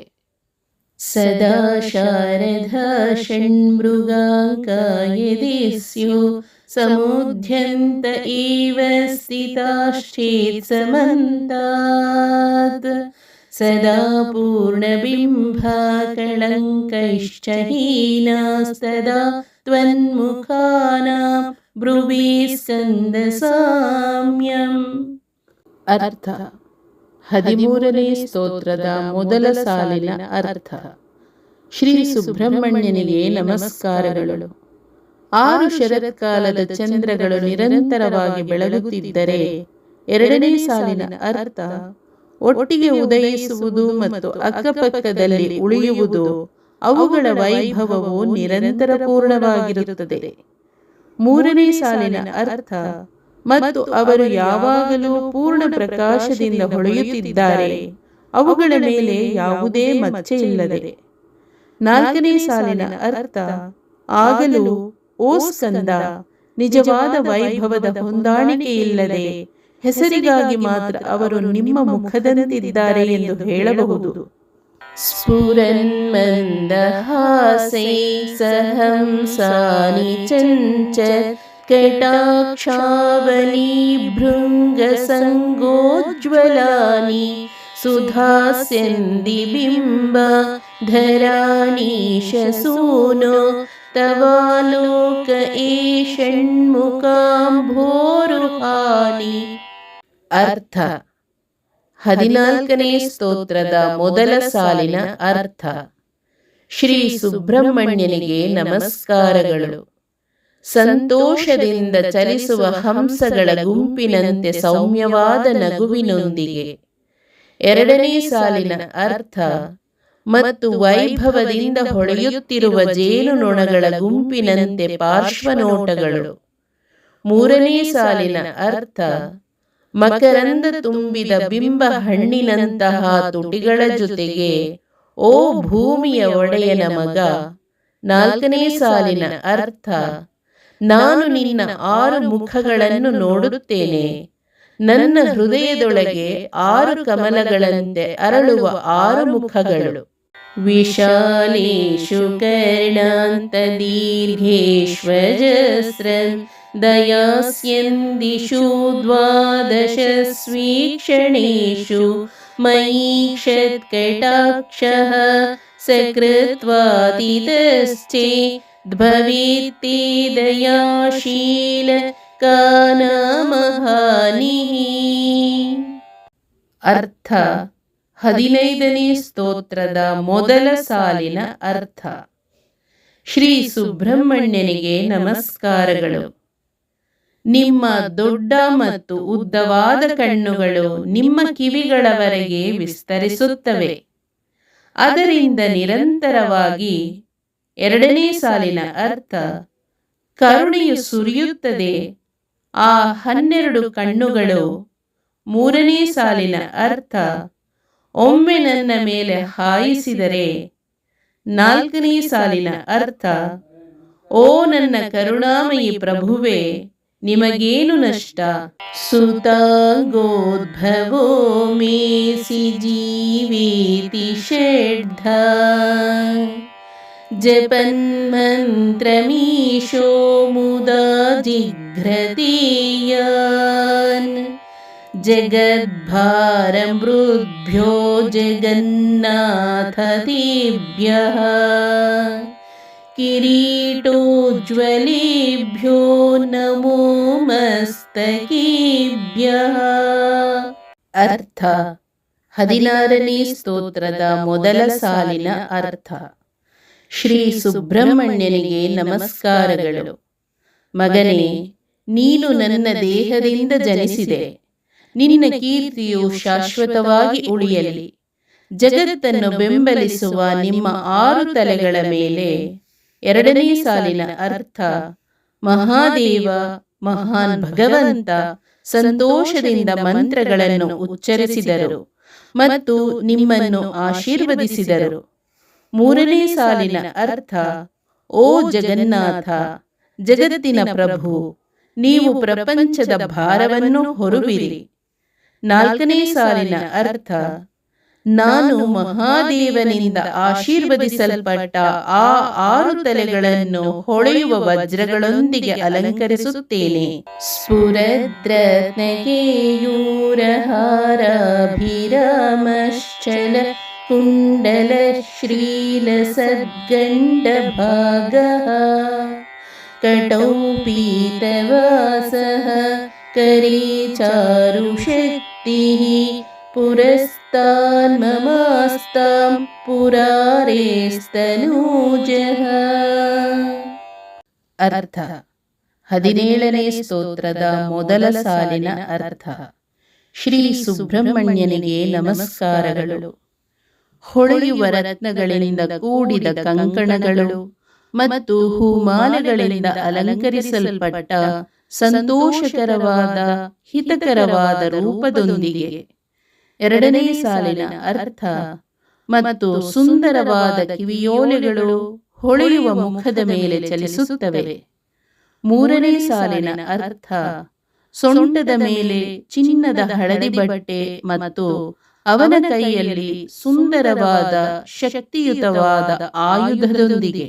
ಸದಾ ಶಾರದಾ ಷಣ್ಮೃಗಾಂಕಾಯದೇಸ್ಯೋ ಸಮುದ್ಯಂತ ಇವ ಸ್ಥಿತಾಶ್ಚೇತ್ ಸಮಂತಾತ್ ಸದಾ ಪೂರ್ಣಬಿಂಬಾ ಕಳಂಕೈಶ್ಚ ಹೀನಾಸ್ತದಾ ತ್ವನ್ಮುಖಾನಾಂ ಬ್ರುವೇ ಸ್ಕಂದ ಸಾಮ್ಯಂ. ಅರ್ಥ. 13ನೇ ಸ್ತೋತ್ರದ ಮೊದಲ ಸಾಲಿನ ಅರ್ಥ. ಶ್ರೀ ಸುಬ್ರಹ್ಮಣ್ಯನಿಗೆ ನಮಸ್ಕಾರಗಳು. 6 ಶರತ್ಕಾಲದ ಚಂದ್ರಗಳು ನಿರಂತರವಾಗಿ ಬೆಳಗುತ್ತಿದ್ದರೆ ಎರಡನೇ ಸಾಲಿನ ಅರ್ಥ ಒಟ್ಟಿಗೆ ಉದಯಿಸುವುದು ಮತ್ತು ಅಕ್ಕಪಕ್ಕದಲ್ಲಿ ಉಳಿಯುವುದು. ಅವುಗಳ ವೈಭವವು ನಿರಂತರ ಪೂರ್ಣವಾಗಿರುತ್ತದೆ. ಮೂರನೇ ಸಾಲಿನ ಅರ್ಥ ಮತ್ತು ಅವರು ಯಾವಾಗಲೂ ಪೂರ್ಣ ಪ್ರಕಾಶದಿಂದ ಹೊಳೆಯುತ್ತಿದ್ದಾರೆ, ಅವುಗಳ ಮೇಲೆ ಯಾವುದೇ ಮಚ್ಚೆ ಇಲ್ಲದೆ. ನಾಲ್ಕನೇ ಸಾಲಿನ ಅರ್ಥ ಆಗಲೂ ಓ ಸ್ಕಂದ, ನಿಜವಾದ ವೈಭವದ ಹೊಂದಾಣಿಕೆ ಇಲ್ಲದೆ ಹೆಸರಿಗಾಗಿ ಮಾತ್ರ ಅವರು ನಿಮ್ಮ ಮುಖದಂತಿದ್ದಾರೆ ಎಂದು ಹೇಳಬಹುದು. ಸ್ಫುರನ್ಮಂದಹಾಸೈ ಸಹಂಸಾನಿ ಚಂಚತ್ಕಟಾಕ್ಷಾವಲಿ ಭೃಂಗಸಂಗೋಜ್ವಲಾನಿ ಸುಧಾಸ್ಯಂದಿ ಬಿಂಬ ಧರಾಣೀಶಸೂನೋ ತವಾಲೋಕ ಏಷಣ್ಮುಖಾಂಭೋರುಹಾನಿ. ಅರ್ಥ: 14ನೇ ಸ್ತೋತ್ರದ ಮೊದಲ ಸಾಲಿನ ಅರ್ಥ. ಶ್ರೀ ಸುಬ್ರಹ್ಮಣ್ಯನಿಗೆ ನಮಸ್ಕಾರಗಳು. ಸಂತೋಷದಿಂದ ಚಲಿಸುವ ಹಂಸಗಳ ಗುಂಪಿನಂತೆ ಸೌಮ್ಯವಾದ ನಗುವಿನೊಂದಿಗೆ. ಎರಡನೇ ಸಾಲಿನ ಅರ್ಥ ಮತ್ತು ವೈಭವದಿಂದ ಹೊಳೆಯುತ್ತಿರುವ ಜೇನುನೊಣಗಳ ಗುಂಪಿನಂತೆ ಪಾರ್ಶ್ವನೋಟಗಳು. ಮೂರನೇ ಸಾಲಿನ ಅರ್ಥ ಮಕರಂದ ತುಂಬಿದ ಬಿಂಬ ಹಣ್ಣಿನಂತಹ ತುಟಿಗಳ ಜೊತೆಗೆ ಓ ಭೂಮಿಯ ಒಡೆಯನ ಮಗ. ನಾಲ್ಕನೇ ಸಾಲಿನ ಅರ್ಥ ನಾನು ನಿನ್ನ 6 ಮುಖಗಳನ್ನು ನೋಡುತ್ತೇನೆ. ನನ್ನ ಹೃದಯದೊಳಗೆ 6 ಕಮಲಗಳಂತೆ ಅರಳುವ 6 ಮುಖಗಳು. ವಿಶಾಲೇಶು ಕರ್ಣಾಂತ ದೀರ್ಘೇಶ್ವಜಸ್ರಂ ದಯಾಸ್ಯಂದಿಷು ದ್ವಾದಶಸ್ವೀಕ್ಷಣೇಷು ಮಯೀಕ್ಷತ್ಕಟಾಕ್ಷಃ ಸಕೃತ್ವಾತಿತಶ್ಚೇ ಭವೇತ್ತೇ ದಯಾಶೀಲ ಕಾನಮಹಾನಿಃ. ಅರ್ಥ: 15ನೇ ಸ್ತೋತ್ರದ ಮೊದಲ ಸಾಲಿನ ಅರ್ಥ. ಶ್ರೀ ಸುಬ್ರಹ್ಮಣ್ಯನಿಗೆ ನಮಸ್ಕಾರಗಳು. ನಿಮ್ಮ ದೊಡ್ಡ ಮತ್ತು ಉದ್ದವಾದ ಕಣ್ಣುಗಳು ನಿಮ್ಮ ಕಿವಿಗಳವರೆಗೆ ವಿಸ್ತರಿಸುತ್ತವೆ. ಅದರಿಂದ ನಿರಂತರವಾಗಿ. ಎರಡನೇ ಸಾಲಿನ ಅರ್ಥ ಕರುಣೆಯು ಸುರಿಯುತ್ತದೆ. ಆ 12 ಕಣ್ಣುಗಳು. ಮೂರನೇ ಸಾಲಿನ ಅರ್ಥ ಒಮ್ಮೆ ನನ್ನ ಮೇಲೆ ಹಾಯಿಸಿದರೆ. ನಾಲ್ಕನೇ ಸಾಲಿನ ಅರ್ಥ ಓ ನನ್ನ ಕರುಣಾಮಯಿ ಪ್ರಭುವೇ, ನಿಮಗೇನು ನಷ್ಟ. ಸುತಾಗೋದ್ಭವೋ ಮೇಸಿ ಜೀವೇತಿ ಷಡ್ಧಾ ಜಪನ್ಮಂತ್ರಮೀಶೋ ಮುದಾ ಜಿಘ್ರತೀಯಾನ್ ಜಗದ್ಭಾರಂ ಮೃದ್ಭ್ಯೋ ಜಗನ್ನಾಥತೀಭ್ಯಃ ಕಿರೀಟೋಜ್ವಲೇಭ್ಯೋ ನಮೋ ಮಸ್ತಕೇಭ್ಯಃ. ಅರ್ಥ: 16ನೇ ಸ್ತೋತ್ರದ ಮೊದಲ ಸಾಲಿನ ಅರ್ಥ. ಶ್ರೀ ಸುಬ್ರಹ್ಮಣ್ಯನಿಗೆ ನಮಸ್ಕಾರಗಳು. ಮಗನೇ, ನೀನು ನನ್ನ ದೇಹದಿಂದ ಜನಿಸಿದೆ. ನಿನ್ನ ಕೀರ್ತಿಯು ಶಾಶ್ವತವಾಗಿ ಉಳಿಯಲಿ. ಜಗತ್ತನ್ನು ಬೆಂಬಲಿಸುವ ನಿಮ್ಮ 6 ತಲೆಗಳ ಮೇಲೆ. ಎರಡನೇ ಸಾಲಿನ ಅರ್ಥ ಮಹಾದೇವ, ಮಹಾನ್ ಭಗವಂತ ಸಂತೋಷದಿಂದ ಮಂತ್ರಗಳನ್ನು ಉಚ್ಚರಿಸಿದರು ಮತ್ತು ನಿಮ್ಮನ್ನು ಆಶೀರ್ವದಿಸಿದರು. ಮೂರನೇ ಸಾಲಿನ ಅರ್ಥ ಓ ಜಗನ್ನಾಥ, ಜಗತ್ತಿನ ಪ್ರಭು, ನೀವು ಪ್ರಪಂಚದ ಭಾರವನ್ನು ಹೊರುವಿರಿ. ನಾಲ್ಕನೇ ಸಾಲಿನ ಅರ್ಥ ನಾನು ಮಹಾದೇವನಿಂದ ಆಶೀರ್ವದಿಸಲ್ಪಟ್ಟ ಆ 6 ತಲೆಗಳನ್ನು ಹೊಳೆಯುವ ವಜ್ರಗಳೊಂದಿಗೆ ಅಲಂಕರಿಸುತ್ತೇನೆ. ಸ್ಫುರದ್ರತ್ನಕೇಯೂರಹಾರಾಭಿರಾಮಶ್ಚಲ ಕುಂಡಲ ಶ್ರೀಲ ಸದ್ಗಂಡಭಾಗಃ ಕಟೌ ಪೀತವಾಸಃ ಕರೇ ಚಾರುಶಕ್ತಿಃ ಪುರಸ್ತಾದ್ಭುಜಗದಾಧರಃ ತಾನ್ ಮಮಾಸ್ತಾಂ ಪುರಾರೇಸ್ತನೂಜಃ. ಅರ್ಥ: 17ನೇ ಸ್ತೋತ್ರದ ಮೊದಲ ಸಾಲಿನ ಅರ್ಥ: ಶ್ರೀ ಸುಬ್ರಹ್ಮಣ್ಯನಿಗೆ ನಮಸ್ಕಾರಗಳು. ಹೊಳೆಯುವ ರತ್ನಗಳಿಂದ ಕೂಡಿದ ಕಂಕಣಗಳು ಮತ್ತು ಹೂಮಾಲೆಗಳಿಂದ ಅಲಂಕರಿಸಲ್ಪಟ್ಟ ಸಂತೋಷಕರವಾದ ಹಿತಕರವಾದ ರೂಪದೊಂದಿಗೆ. 2ನೇ ಸಾಲಿನ ಅರ್ಥ: ಮತ್ತು ಸುಂದರವಾದ ಕಿವಿಯೋಲೆಗಳು ಹೊಳೆಯುವ ಮುಖದ ಮೇಲೆ ಚಲಿಸುತ್ತವೆ. 3ನೇ ಸಾಲಿನ ಅರ್ಥ: ಸೊಂಟದ ಮೇಲೆ ಚಿನ್ನದ ಹಳದಿ ಬಟ್ಟೆ ಮತ್ತು ಅವನ ಕೈಯಲ್ಲಿ ಸುಂದರವಾದ ಶಕ್ತಿಯುತವಾದ ಆಯುಧದೊಂದಿಗೆ.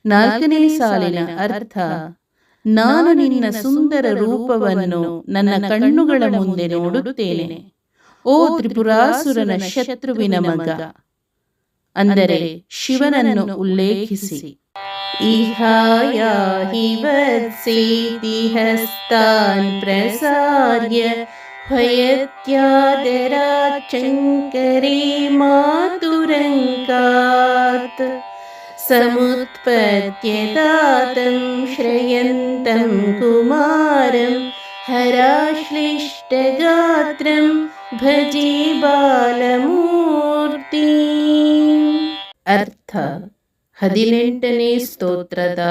4ನೇ ಸಾಲಿನ ಅರ್ಥ: ನಾನು ನಿನ್ನ ಸುಂದರ ರೂಪವನ್ನು ನನ್ನ ಕಣ್ಣುಗಳ ಮುಂದೆ ನೋಡುತ್ತೇನೆ, ಓ ತ್ರಿಪುರಾಸುರನ ಶತ್ರುವಿನ ಮಗ. ಅಂದರೆ ಶಿವನನ್ನು ಉಲ್ಲೇಖಿಸಿ. ಇಹಾಯಾಹಿ ವತ್ಸೇತಿ ಹಸ್ತಾನ್ ಪ್ರಸಾರ್ಯ ಭಯತ್ಯಾದರಾಚಂಕರೇ ಮಾತುರಂಕಾತ್ ಸಮುತ್ಪತ್ಯತಾತಂ ಶ್ರಯಂತಂ ಕುಮಾರಂ ಹರಾಶ್ಲಿಷ್ಟಗಾತ್ರಂ ಭಜೆ ಬಾಲಮೂರ್ತಿ. ಅರ್ಥ: 18ನೇ ಸ್ತೋತ್ರದ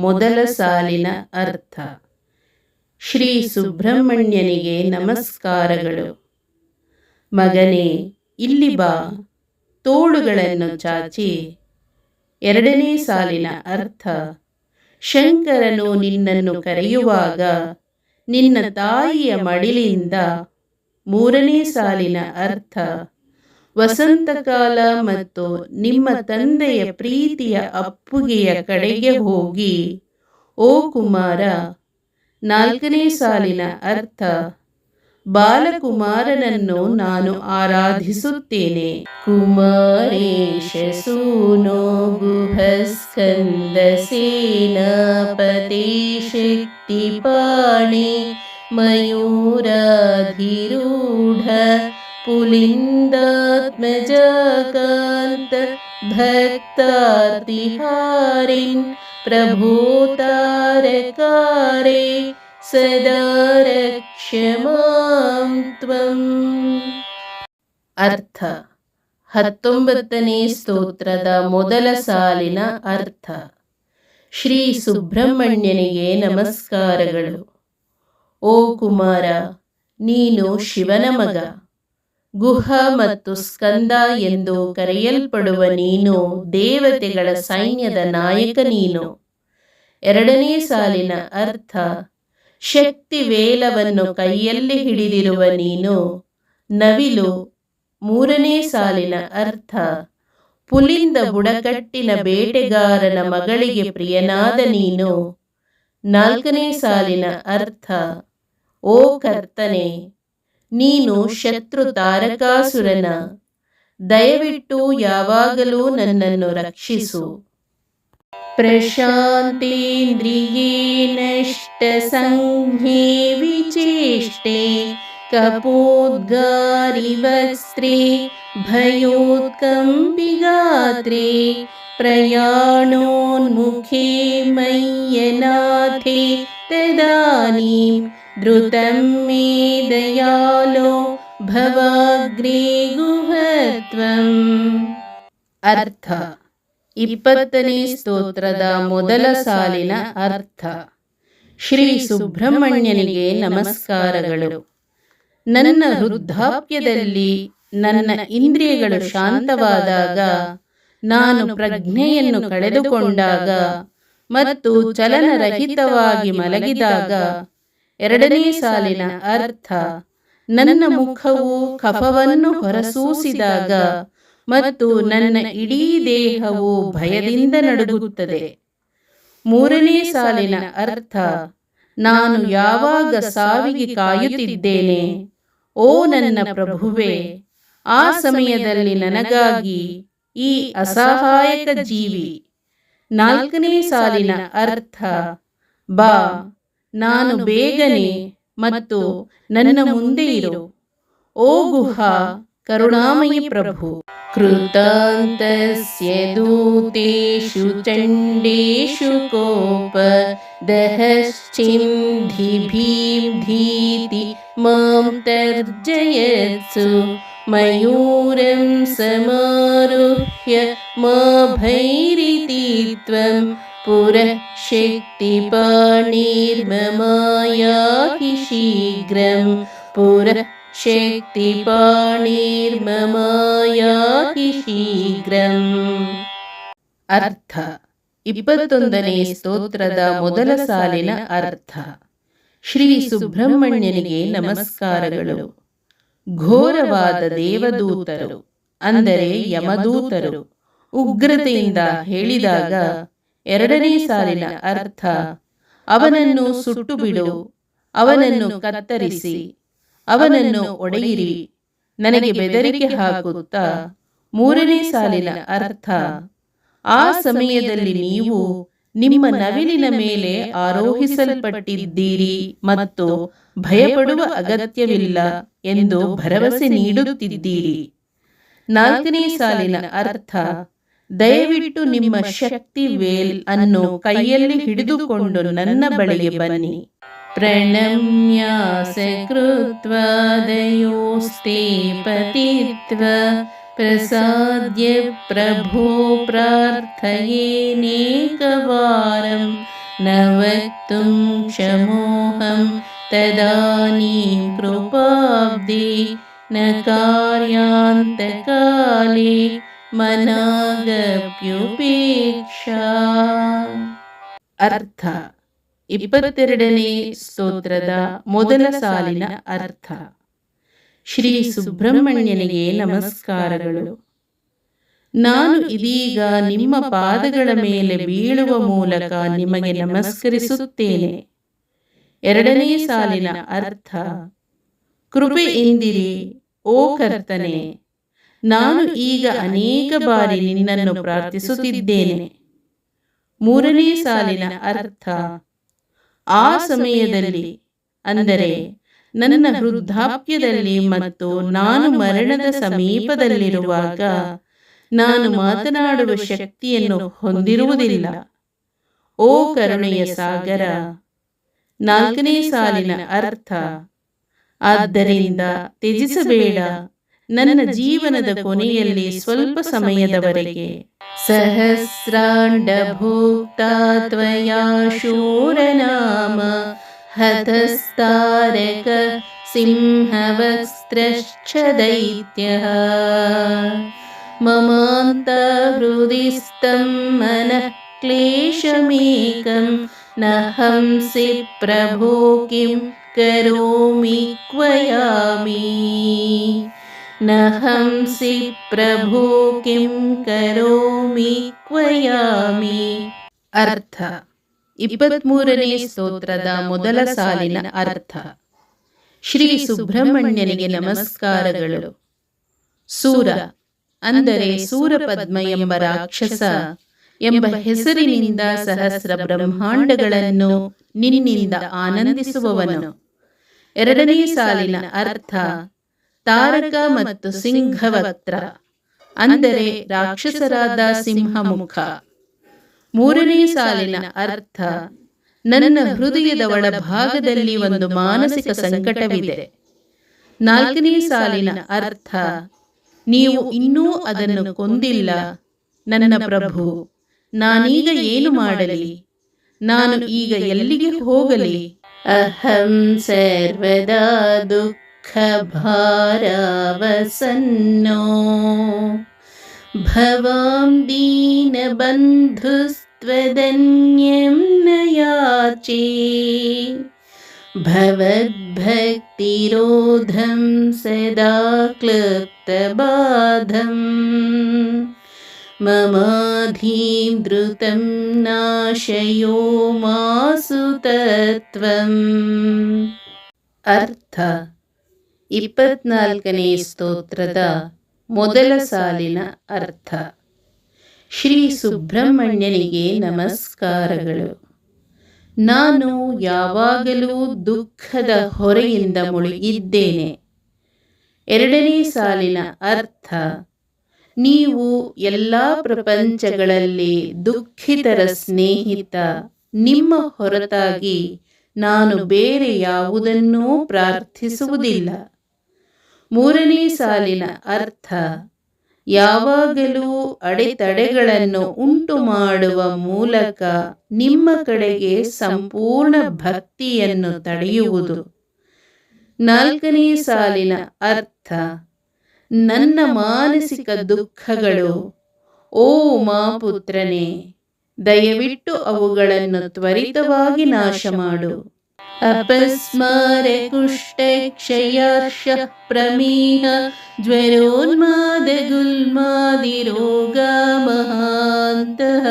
ಮೊದಲ ಸಾಲಿನ ಅರ್ಥ: ಶ್ರೀ ಸುಬ್ರಹ್ಮಣ್ಯನಿಗೆ ನಮಸ್ಕಾರಗಳು. ಮಗನೇ, ಇಲ್ಲಿ ಬಾ, ತೋಳುಗಳನ್ನು ಚಾಚಿ. 2ನೇ ಸಾಲಿನ ಅರ್ಥ: ಶಂಕರನು ನಿನ್ನನ್ನು ಕರೆಯುವಾಗ ನಿನ್ನ ತಾಯಿಯ ಮಡಿಲಿಂದ. 3ನೇ ಸಾಲಿನ ಅರ್ಥ: ವಸಂತಕಾಲ ಮತ್ತು ನಿಮ್ಮ ತಂದೆಯ ಪ್ರೀತಿಯ ಅಪ್ಪುಗೆಯ ಕಡೆಗೆ ಹೋಗಿ, ಓ ಕುಮಾರ. 4ನೇ ಸಾಲಿನ ಅರ್ಥ: ಬಾಲಕುಮಾರನನ್ನು ನಾನು ಆರಾಧಿಸುತ್ತೇನೆ. ಕುಮಾರೇಶ ಸೂನೋ ಗುಹಸ್ಕಂದ ಸೇನಾಪತಿ ಶಕ್ತಿಪಾಣಿ ಮಯೂರಾಧಿರೂಢ ಪುಲಿಂದಾತ್ಮಜಕಾಂತ ಭಕ್ತಾರ್ತಿಹಾರಿನ್ ಪ್ರಭೋತಾರಕಾರೆ ಸದಾ ರಕ್ಷ ಮಾಂ ತ್ವಂ. ಅರ್ಥ: 19ನೇ ಸ್ತೋತ್ರದ ಮೊದಲ ಸಾಲಿನ ಅರ್ಥ: ಶ್ರೀ ಸುಬ್ರಹ್ಮಣ್ಯನಿಗೆ ನಮಸ್ಕಾರಗಳು. ಓ ಕುಮಾರ, ನೀನು ಶಿವನ ಮಗ. ಗುಹ ಮತ್ತು ಸ್ಕಂದ ಎಂದು ಕರೆಯಲ್ಪಡುವ ನೀನು ದೇವತೆಗಳ ಸೈನ್ಯದ ನಾಯಕ. ನೀನು 2ನೇ ಸಾಲಿನ ಅರ್ಥ: ಶಕ್ತಿ ವೇಲವನ್ನು ಕೈಯಲ್ಲಿ ಹಿಡಿದಿರುವ ನೀನು ನವಿಲು. 3ನೇ ಸಾಲಿನ ಅರ್ಥ: ಪುಲಿಂದ ಬುಡಕಟ್ಟಿನ ಬೇಟೆಗಾರನ ಮಗಳಿಗೆ ಪ್ರಿಯನಾದ ನೀನು. 4ನೇ ಸಾಲಿನ ಅರ್ಥ: ಓ ಕರ್ತನೆ, ನೀನು ಶತ್ರು ತಾರಕಾಸುರನ. ದಯವಿಟ್ಟು ಯಾವಾಗಲೂ ನನ್ನನ್ನು ರಕ್ಷಿಸು. ಪ್ರಶಾಂತೇಂದ್ರಿಯೇನಷ್ಟ ಸಂಜ್ಞೆ ವಿಚೇಷ್ಟೆ ಕಪೋದ್ಗಾರಿ ವಸ್ತ್ರೇ ಭಯೋತ್ಕಂಪಿಗಾತ್ರೇ ಪ್ರಯಾಣೋನ್ಮುಖೇ ಮಯ್ಯನಾಥೇ ತದಾನೀಂ ಧೃತಂ ಮೇ ದಯಾಲೋ ಭವಾಗ್ರೇ ಗುಹತ್ವಂ. ಅರ್ಥ: 20ನೇ ಸ್ತೋತ್ರದ ಮೊದಲ ಸಾಲಿನ ಅರ್ಥ: ಶ್ರೀ ಸುಬ್ರಹ್ಮಣ್ಯನಿಗೆ ನಮಸ್ಕಾರಗಳು. ನನ್ನ ವೃದ್ಧಾಪ್ಯದಲ್ಲಿ ನನ್ನ ಇಂದ್ರಿಯಗಳು ಶಾಂತವಾದಾಗ, ನಾನು ಪ್ರಜ್ಞೆಯನ್ನು ಕಳೆದುಕೊಂಡಾಗ ಮತ್ತು ಚಲನರಹಿತವಾಗಿ ಮಲಗಿದಾಗ. 2ನೇ ಸಾಲಿನ ಅರ್ಥ: ನನ್ನ ಮುಖವು ಕಫವನ್ನು ಹೊರಸೂಸಿದಾಗ ಮತ್ತು ನನ್ನ ಇಡೀ ದೇಹವು ಭಯದಿಂದ ನಡುಗುತ್ತದೆ. 3ನೇ ಸಾಲಿನ ಅರ್ಥ: ನಾನು ಯಾವಾಗ ಸಾವಿಗೆ ಕಾಯುತ್ತಿದ್ದೇನೆ, ಓ ನನ್ನ ಪ್ರಭುವೇ, ಆ ಸಮಯದಲ್ಲಿ ನನಗಾಗಿ ಈ ಅಸಹಾಯಕ ಜೀವಿ. 4ನೇ ಸಾಲಿನ ಅರ್ಥ: ಬಾ, ನಾನು ಬೇಗನೆ ಮತ್ತು ನನ್ನ ಮುಂದೆ ಇರು. ಓ ಗುಹ, ಕರುಣಾಮಯಿ ಪ್ರಭು. ಕೃತಾಂತಸ್ಯ ದೂತೇಷು ಚಂಡೇಷು ಕೋಪ ದಹಶ್ಚಿಂಧಿಭೀಧೀತಿ ಮಾಂ ತರ್ಜಯತ್ಸು ಮಯೂರಂ ಸಮಾರುಹ್ಯ ಮಾ ಭೈರಿತಿ ತ್ವಂ ಪುರಃ ಶಕ್ತಿಪಾಣಿರ್ಮಮಾಯಾಹಿ ಶೀಘ್ರಂ ಪುರಃ ಶಕ್ತಿಪಾಣಿರ್ಮಮಾಯಾಹಿ ಶೀಘ್ರಂ. ಅರ್ಥ. 21ನೇ ಸ್ತೋತ್ರದ ಮೊದಲ ಸಾಲಿನ ಅರ್ಥ. ಶ್ರೀ ಸುಬ್ರಹ್ಮಣ್ಯನಿಗೆ ನಮಸ್ಕಾರಗಳು. ಘೋರವಾದ ದೇವದೂತರು ಅಂದರೆ ಯಮದೂತರು ಉಗ್ರತೆಯಿಂದ ಹೇಳಿದಾಗ 2ನೇ ಸಾಲಿನ ಅರ್ಥ ಅವನನ್ನು ಸುಟ್ಟು ಬಿಡು, ಅವನನ್ನು ಕತ್ತರಿಸಿ, ಅವನನ್ನು ಒಡೆಯಿರಿ, ನನಗೆ ಬೆದರಿಕೆ ಹಾಕುತ್ತಾ 3ನೇ ಸಾಲಿನ ಅರ್ಥ ಆ ಸಮಯದಲ್ಲಿ ನೀವು ನಿಮ್ಮ ನವಿಲಿನ ಮೇಲೆ ಆರೋಹಿಸಲ್ಪಟ್ಟಿದ್ದೀರಿ ಮತ್ತು ಭಯಪಡುವ ಅಗತ್ಯವಿಲ್ಲ ಎಂದು ಭರವಸೆ ನೀಡುತ್ತಿದ್ದೀರಿ. 4ನೇ ಸಾಲಿನ ಅರ್ಥ ದಯವಿಟ್ಟು ನಿಮ್ಮ ಶಕ್ತಿ ವೇಲ್ ಅನ್ನು ಕೈಯಲ್ಲಿ ಹಿಡಿದುಕೊಂಡು ನನ್ನ ಬಳಿಗೆ ಬನ್ನಿ. ಪ್ರಣಮ್ಯಾಸ ಕೃತ್ವಾ ದಯೋಸ್ತೆ ಪತಿತ್ವ ಪ್ರಸಾದ್ಯ ಪ್ರಭೋ ಪ್ರಾರ್ಥಯೇನೇಕವಾರಂ ನ ವಕ್ತುಂ ಕ್ಷಮೋಹಂ ತದಾನೀಂ ಕೃಪಾಬ್ಧೇ ನ ಕಾರ್ಯಾಂತಕಾಲೇ ಮನಾಗಪ್ಯುಪೇಕ್ಷಾ. ಅರ್ಥ. 22ನೇ ಸ್ತೋತ್ರದ ಮೊದಲ ಸಾಲಿನ ಅರ್ಥ. ಶ್ರೀ ಸುಬ್ರಹ್ಮಣ್ಯನಿಗೆ ನಮಸ್ಕಾರಗಳು. ನಾನು ಇದೀಗ ನಿಮ್ಮ ಪಾದಗಳ ಮೇಲೆ ಬೀಳುವ ಮೂಲಕ ನಿಮಗೆ ನಮಸ್ಕರಿಸುತ್ತೇನೆ. 2ನೇ ಸಾಲಿನ ಅರ್ಥ ಕೃಪೆಯಿಂದಿರಿ ಓ ಕರ್ತನೆ, ನಾನು ಈಗ ಅನೇಕ ಬಾರಿ ನಿನ್ನನ್ನು ಪ್ರಾರ್ಥಿಸುತ್ತಿದ್ದೇನೆ. 3ನೇ ಸಾಲಿನ ಅರ್ಥ ಆ ಸಮಯದಲ್ಲಿ ಅಂದರೆ ನನ್ನ ವೃದ್ಧಾಪ್ಯದಲ್ಲಿ ಮತ್ತು ನಾನು ಮರಣದ ಸಮೀಪದಲ್ಲಿರುವಾಗ ನಾನು ಮಾತನಾಡುವ ಶಕ್ತಿಯನ್ನು ಹೊಂದಿರುವುದಿಲ್ಲ. ಓ ಕರುಣೆಯ ಸಾಗರ. 4ನೇ ಸಾಲಿನ ಅರ್ಥ ಆದ್ದರಿಂದ ತ್ಯಜಿಸಬೇಡ, ನನ್ನ ಜೀವನದ ಕೊನೆಯಲ್ಲಿ ಸ್ವಲ್ಪ ಸಮಯದವರೆಗೆ. ಸಹಸ್ರಾಂಡಭೋಕ್ತಾ ತ್ವಯಾ ಶೂರನಾಮ ಹತಸ್ತಾರಕ ಸಿಂಹವಸ್ತ್ರಶ್ಚ ದೈತ್ಯಃ ಮಮಾಂತಹೃದಿಸ್ಥಂ ಮನಃ ಕ್ಲೇಶಮೇಕಂ ನ ಹಂಸಿ ಪ್ರಭೋ ಕಿಂ ಕರೋಮಿ ಕ್ವಯಾಮಿ ನ ಹಂಸಿ ಪ್ರಭೋ ಕಿಂ ಕರೋಮಿ ಕ್ವಯಾಮಿ. ಅರ್ಥ. 23ನೇ ಸ್ತೋತ್ರದ ಮೊದಲ ಸಾಲಿನ ಅರ್ಥ. ಶ್ರೀ ಸುಬ್ರಹ್ಮಣ್ಯನಿಗೆ ನಮಸ್ಕಾರಗಳು. ಸೂರ ಅಂದರೆ ಸೂರಪದ್ಮ ಎಂಬ ರಾಕ್ಷಸ ಎಂಬ ಹೆಸರಿನಿಂದ ಸಹಸ್ರ ಬ್ರಹ್ಮಾಂಡಗಳನ್ನು ನಿನ್ನಿಂದ ಆನಂದಿಸುವವನು. 2ನೇ ಸಾಲಿನ ಅರ್ಥ ತಾರಕ ಮತ್ತು ಸಿಂಹವಕ್ತ್ರ ಅಂದರೆ ರಾಕ್ಷಸರಾದ ಸಿಂಹಮುಖ. 3ನೇ ಸಾಲಿನ ಅರ್ಥ ನನ್ನ ಹೃದಯದ ಒಳಭಾಗದಲ್ಲಿ ಒಂದು ಮಾನಸಿಕ ಸಂಕಟವಿದೆ. 4ನೇ ಸಾಲಿನ ಅರ್ಥ ನೀವು ಇನ್ನೂ ಅದನ್ನು ಕೊಂದಿಲ್ಲ ನನ್ನ ಪ್ರಭು, ನಾನೀಗ ಏನು ಮಾಡಲಿ? ನಾನು ಈಗ ಎಲ್ಲಿಗೆ ಹೋಗಲಿ? ಅಹಂ ಸರ್ವದಾ ದುಃಖ ಭಾರಾವಸನ್ನೋ ಭವಾಂ ದೀನಬಂಧುಸ್ತ್ವದನ್ಯಂ ನ ಯಾಚೇ ಭವದ್ಭಕ್ತಿರೋಧಂ ಸದಾ ಕ್ಲೃಪ್ತಬಾಧಂ ಮಮಾಧೀಂ ಧೃತಂ ನಾಶಯೋ ಮಾಸು ತತ್ವಂ. ಅರ್ಥ. 24ನೇ ಸ್ತೋತ್ರದ ಮೊದಲ ಸಾಲಿನ ಅರ್ಥ. ಶ್ರೀ ಸುಬ್ರಹ್ಮಣ್ಯನಿಗೆ ನಮಸ್ಕಾರಗಳು. ನಾನು ಯಾವಾಗಲೂ ದುಃಖದ ಹೊರೆಯಿಂದ ಮುಳುಗಿದ್ದೇನೆ. ಎರಡನೇ ಸಾಲಿನ ಅರ್ಥ: ನೀವು ಎಲ್ಲ ಪ್ರಪಂಚಗಳಲ್ಲಿ ದುಃಖಿತರ ಸ್ನೇಹಿತ. ನಿಮ್ಮ ಹೊರತಾಗಿ ನಾನು ಬೇರೆ ಯಾವುದನ್ನೂ ಪ್ರಾರ್ಥಿಸುವುದಿಲ್ಲ. ಮೂರನೇ ಸಾಲಿನ ಅರ್ಥ: ಯಾವಾಗಲೂ ಅಡೆತಡೆಗಳನ್ನು ಉಂಟು ಮಾಡುವ ಮೂಲಕ ನಿಮ್ಮ ಕಡೆಗೆ ಸಂಪೂರ್ಣ ಭಕ್ತಿಯನ್ನು ತಡೆಯುವುದು. ನಾಲ್ಕನೇ ಸಾಲಿನ ಅರ್ಥ: ನನ್ನ ಮಾನಸಿಕ ದುಃಖಗಳು, ಓ ಮಾಪುತ್ರನೇ, ದಯವಿಟ್ಟು ಅವುಗಳನ್ನು ತ್ವರಿತವಾಗಿ ನಾಶ ಮಾಡು. ಅಪಸ್ಮಾರ ಕುಷ್ಠ ಕ್ಷಯಾರ್ಷ ಪ್ರಮೇಹ ಜ್ವರೋನ್ಮಾದ ಗುಲ್ಮಾದಿ ರೋಗ ಮಹಾಂತಃ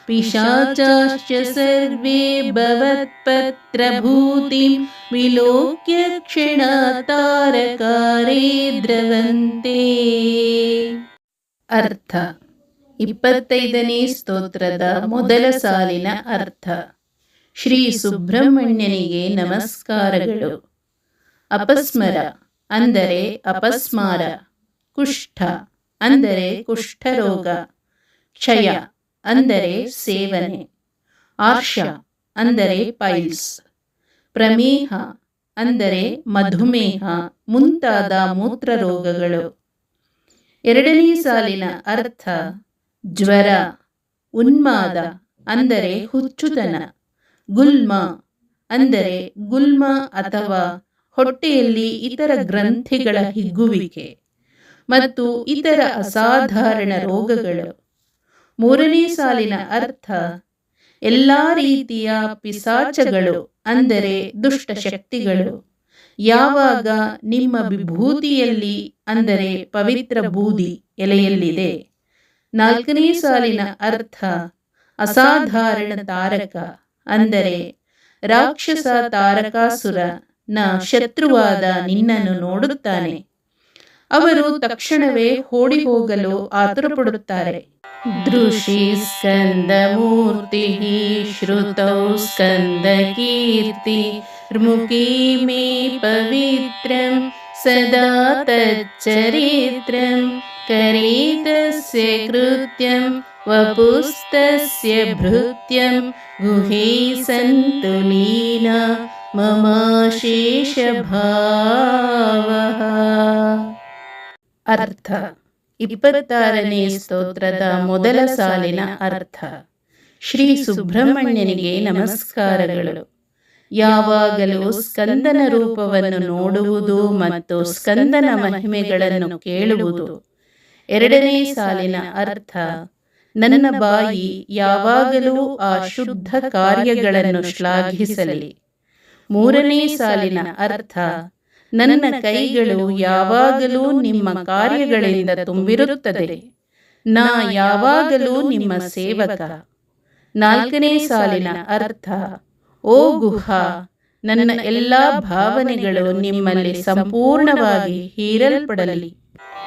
ಪಿಶಾಚಾಶ್ಚ ಸರ್ವೇ ಭವತ್ಪತ್ರಭೂತಿಂ ವಿಲೋಕ್ಯ ಕ್ಷಣಾತಾರಕಾರೇ ದ್ರವಂತೆ. ಅರ್ಥ: 25ನೇ ಸ್ತೋತ್ರದ ಮೊದಲ ಸಾಲಿನ ಅರ್ಥ: ಶ್ರೀ ಸುಬ್ರಹ್ಮಣ್ಯನಿಗೆ ನಮಸ್ಕಾರಗಳು. ಅಪಸ್ಮರ ಅಂದರೆ ಅಪಸ್ಮಾರ, ಕುಷ್ಠ ಅಂದರೆ ಕುಷ್ಠರೋಗ, ಕ್ಷಯ ಅಂದರೆ ಸೇವನೆ, ಆರ್ಷ ಅಂದರೆ ಪೈಲ್ಸ್, ಪ್ರಮೇಹ ಅಂದರೆ ಮಧುಮೇಹ ಮುಂತಾದ ಮೂತ್ರರೋಗಗಳು. ಎರಡನೇ ಸಾಲಿನ ಅರ್ಥ: ಜ್ವರ, ಉನ್ಮಾದ ಅಂದರೆ ಹುಚ್ಚುತನ, ಗುಲ್ಮ ಅಂದರೆ ಗುಲ್ಮ ಅಥವಾ ಹೊಟ್ಟೆಯಲ್ಲಿ ಇತರ ಗ್ರಂಥಿಗಳ ಹಿಗ್ಗುವಿಕೆ ಮತ್ತು ಇತರ ಅಸಾಧಾರಣ ರೋಗಗಳು. ಮೂರನೇ ಸಾಲಿನ ಅರ್ಥ: ಎಲ್ಲ ರೀತಿಯ ಪಿಸಾಚಗಳು ಅಂದರೆ ದುಷ್ಟಶಕ್ತಿಗಳು ಯಾವಾಗ ನಿಮ್ಮ ವಿಭೂತಿಯಲ್ಲಿ ಅಂದರೆ ಪವಿತ್ರ ಬೂದಿ ಎಲೆಯಲ್ಲಿದೆ. ನಾಲ್ಕನೇ ಸಾಲಿನ ಅರ್ಥ: ಅಸಾಧಾರಣ ತಾರಕ ಅಂದರೆ ರಾಕ್ಷಸ ತಾರಕಾಸುರನ ಶತ್ರುವಾದ ನಿನ್ನನ್ನು ನೋಡುತ್ತಾನೆ. ಅವರು ತಕ್ಷಣವೇ ಓಡಿ ಹೋಗಲು ಆತುರಪಡುತ್ತಾರೆ. ದೃಶಿ ಸ್ಕಂದ ಮೂರ್ತಿ ಶ್ರುತೌ ಸ್ಕಂದ ಕೀರ್ತಿ ಮುಖೇ ಮೇ ಪವಿತ್ರಂ ಸದಾ ತಚ್ಚರಿತ್ರಂ ಕರೇ ತಸ್ಯ ಕೃತ್ಯಂ ವಪುಸ್ತಸ್ಯ ಭೃತ್ಯಂ ಗುಹೇ ಸಂತು ಲೀನಾ ಮಮಾಶೇಷ ಭಾವಃ. ಅರ್ಥ: 26ನೇ ಸ್ತೋತ್ರದ ಮೊದಲ ಸಾಲಿನ ಅರ್ಥ: ಶ್ರೀ ಸುಬ್ರಹ್ಮಣ್ಯನಿಗೆ ನಮಸ್ಕಾರಗಳು. ಯಾವಾಗಲೂ ಸ್ಕಂದನ ರೂಪವನ್ನು ನೋಡುವುದು ಮತ್ತು ಸ್ಕಂದನ ಮಹಿಮೆಗಳನ್ನು ಕೇಳುವುದು. ಎರಡನೇ ಸಾಲಿನ ಅರ್ಥ: ನನ್ನ ಬಾಯಿ ಯಾವಾಗಲೂ ಆ ಶುದ್ಧ ಕಾರ್ಯಗಳನ್ನು ಶ್ಲಾಘಿಸಲಿ. ಮೂರನೇ ಸಾಲಿನ ಅರ್ಥ: ನನ್ನ ಕೈಗಳು ಯಾವಾಗಲೂ ನಿಮ್ಮ ಕಾರ್ಯಗಳಿಂದ ತುಂಬಿರುತ್ತದೆ. ನಾ ಯಾವಾಗಲೂ ನಿಮ್ಮ ಸೇವಕ. ನಾಲ್ಕನೇ ಸಾಲಿನ ಅರ್ಥ: ಓ ಗುಹ, ನನ್ನ ಎಲ್ಲ ಭಾವನೆಗಳು ನಿಮ್ಮಲ್ಲಿ ಸಂಪೂರ್ಣವಾಗಿ ಹೀರಲ್ಪಡಲಿ.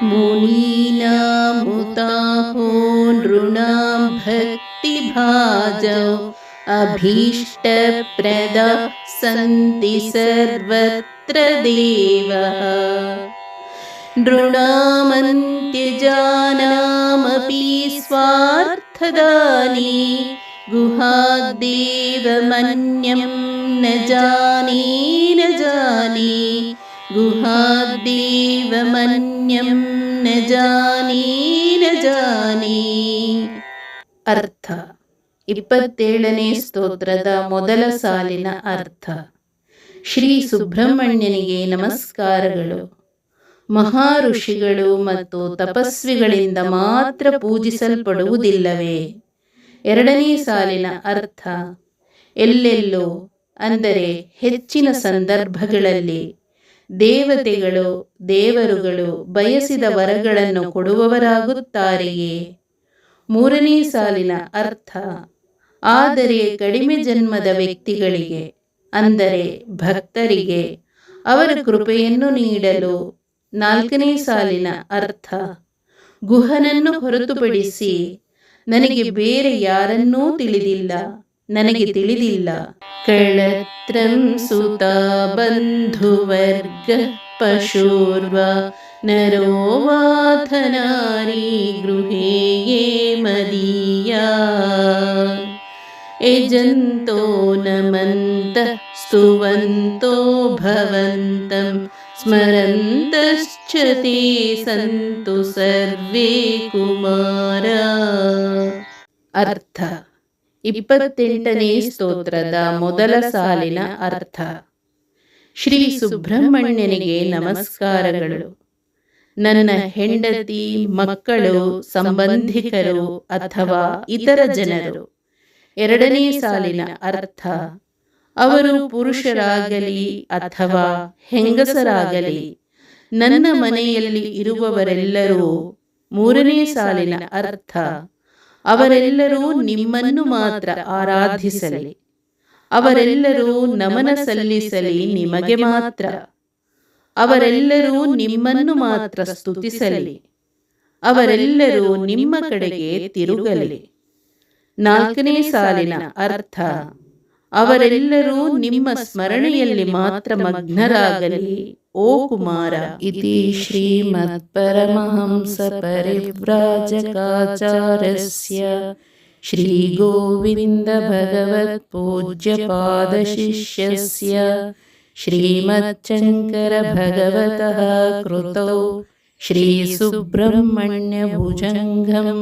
ಮುನೀನಾಂ ಹುತಾಹೋ ನೃಣಾಂ ಭಕ್ತಿಭಾಜೌ ಅಭೀಷ್ಟಪ್ರದಃ ಸಂತಿ ಸರ್ವತ್ರ ದೇವಃ ನೃಣಾಮಂತ್ಯಜಾನಾಮಪಿ ಸ್ವಾರ್ಥದಾನಿ ಗುಹಾದ್ದೇವಮನ್ಯಂ ನ ಜಾನಿ ನ ಜಾನಿ ಗುಹಾದ್ದೇವಮನ್ಯಂ ನ ಜಾನಿ ನ ಜಾನಿ. ಅರ್ಥ: 27ನೇ ಸ್ತೋತ್ರದ ಮೊದಲ ಸಾಲಿನ ಅರ್ಥ: ಶ್ರೀ ಸುಬ್ರಹ್ಮಣ್ಯನಿಗೆ ನಮಸ್ಕಾರಗಳು. ಮಹಾ ಋಷಿಗಳು ಮತ್ತು ತಪಸ್ವಿಗಳಿಂದ ಮಾತ್ರ ಪೂಜಿಸಲ್ಪಡುವುದಿಲ್ಲವೇ? ಎರಡನೇ ಸಾಲಿನ ಅರ್ಥ: ಎಲ್ಲೆಲ್ಲೋ ಅಂದರೆ ಹೆಚ್ಚಿನ ಸಂದರ್ಭಗಳಲ್ಲಿ ದೇವತೆಗಳು, ದೇವರುಗಳು ಬಯಸಿದ ವರಗಳನ್ನು ಕೊಡುವವರಾಗುತ್ತಾರೆಯೇ? ಮೂರನೇ ಸಾಲಿನ ಅರ್ಥ: ಆದರೆ ಕಡಿಮೆ ಜನ್ಮದ ವ್ಯಕ್ತಿಗಳಿಗೆ ಅಂದರೆ ಭಕ್ತರಿಗೆ ಅವರ ಕೃಪೆಯನ್ನು ನೀಡಲು. ನಾಲ್ಕನೇ ಸಾಲಿನ ಅರ್ಥ: ಗುಹನನ್ನು ಹೊರತುಪಡಿಸಿ ನನಗೆ ಬೇರೆ ಯಾರನ್ನೂ ತಿಳಿದಿಲ್ಲ, ನನಗೆ ತಿಳಿದಿಲ್ಲ. ಕಳತ್ರಂ ಸುತ ಬಂಧುವರ್ಗ पशुर्वा नरो वाथ नारी गृहे ये मदीया यजन्तो नमन्तः स्तुवन्तो भवन्तं स्मरन्तश्च ते सन्तु सर्वे कुमारा. ಅರ್ಥ 28ನೇ ಸ್ತೋತ್ರದ ಮೊದಲ ಸಾಲಿನ ಅರ್ಥ. ಶ್ರೀ ಸುಬ್ರಹ್ಮಣ್ಯನಿಗೆ ನಮಸ್ಕಾರಗಳು. ನನ್ನ ಹೆಂಡತಿ, ಮಕ್ಕಳು, ಸಂಬಂಧಿಕರು ಅಥವಾ ಇತರ ಜನರು. ಎರಡನೇ ಸಾಲಿನ ಅರ್ಥ, ಅವರು ಪುರುಷರಾಗಲಿ ಅಥವಾ ಹೆಂಗಸರಾಗಲಿ, ನನ್ನ ಮನೆಯಲ್ಲಿ ಇರುವವರೆಲ್ಲರೂ. ಮೂರನೇ ಸಾಲಿನ ಅರ್ಥ, ಅವರೆಲ್ಲರೂ ನಿಮ್ಮನ್ನು ಮಾತ್ರ ಆರಾಧಿಸಲಿ, ಅವರೆಲ್ಲರೂ ನಮನ ಸಲ್ಲಿಸಲಿ ನಿಮಗೆ ಮಾತ್ರ, ಅವರೆಲ್ಲರೂ ನಿಮ್ಮನ್ನು ಮಾತ್ರ ಸ್ತುತಿಸಲಿ, ಅವರೆಲ್ಲರೂ ನಿಮ್ಮ ಕಡೆಗೆ ತಿರುಗಲಿ. ನಾಲ್ಕನೇ ಸಾಲಿನ ಅರ್ಥ, ಅವರೆಲ್ಲರೂ ನಿಮ್ಮ ಸ್ಮರಣೆಯಲ್ಲಿ ಮಾತ್ರ ಮಗ್ನರಾಗಲಿ ಓ ಕುಮಾರ. ಇತಿ ಶ್ರೀಮದ್ ಪರಮಹಂಸ ಪರಿವ್ರಾಜಕಾಚಾರ್ಯಸ್ಯ ಶ್ರೀ ಗೋವಿಂದ ಭಗವತ್ ಪೂಜ್ಯ ಪಾದ ಶಿಷ್ಯಸ್ಯ ಶ್ರೀಮಚ್ಚಂಕರ ಭಗವತಃ ಕೃತೌ ಶ್ರೀ ಸುಬ್ರಹ್ಮಣ್ಯ ಭುಜಂಗಂ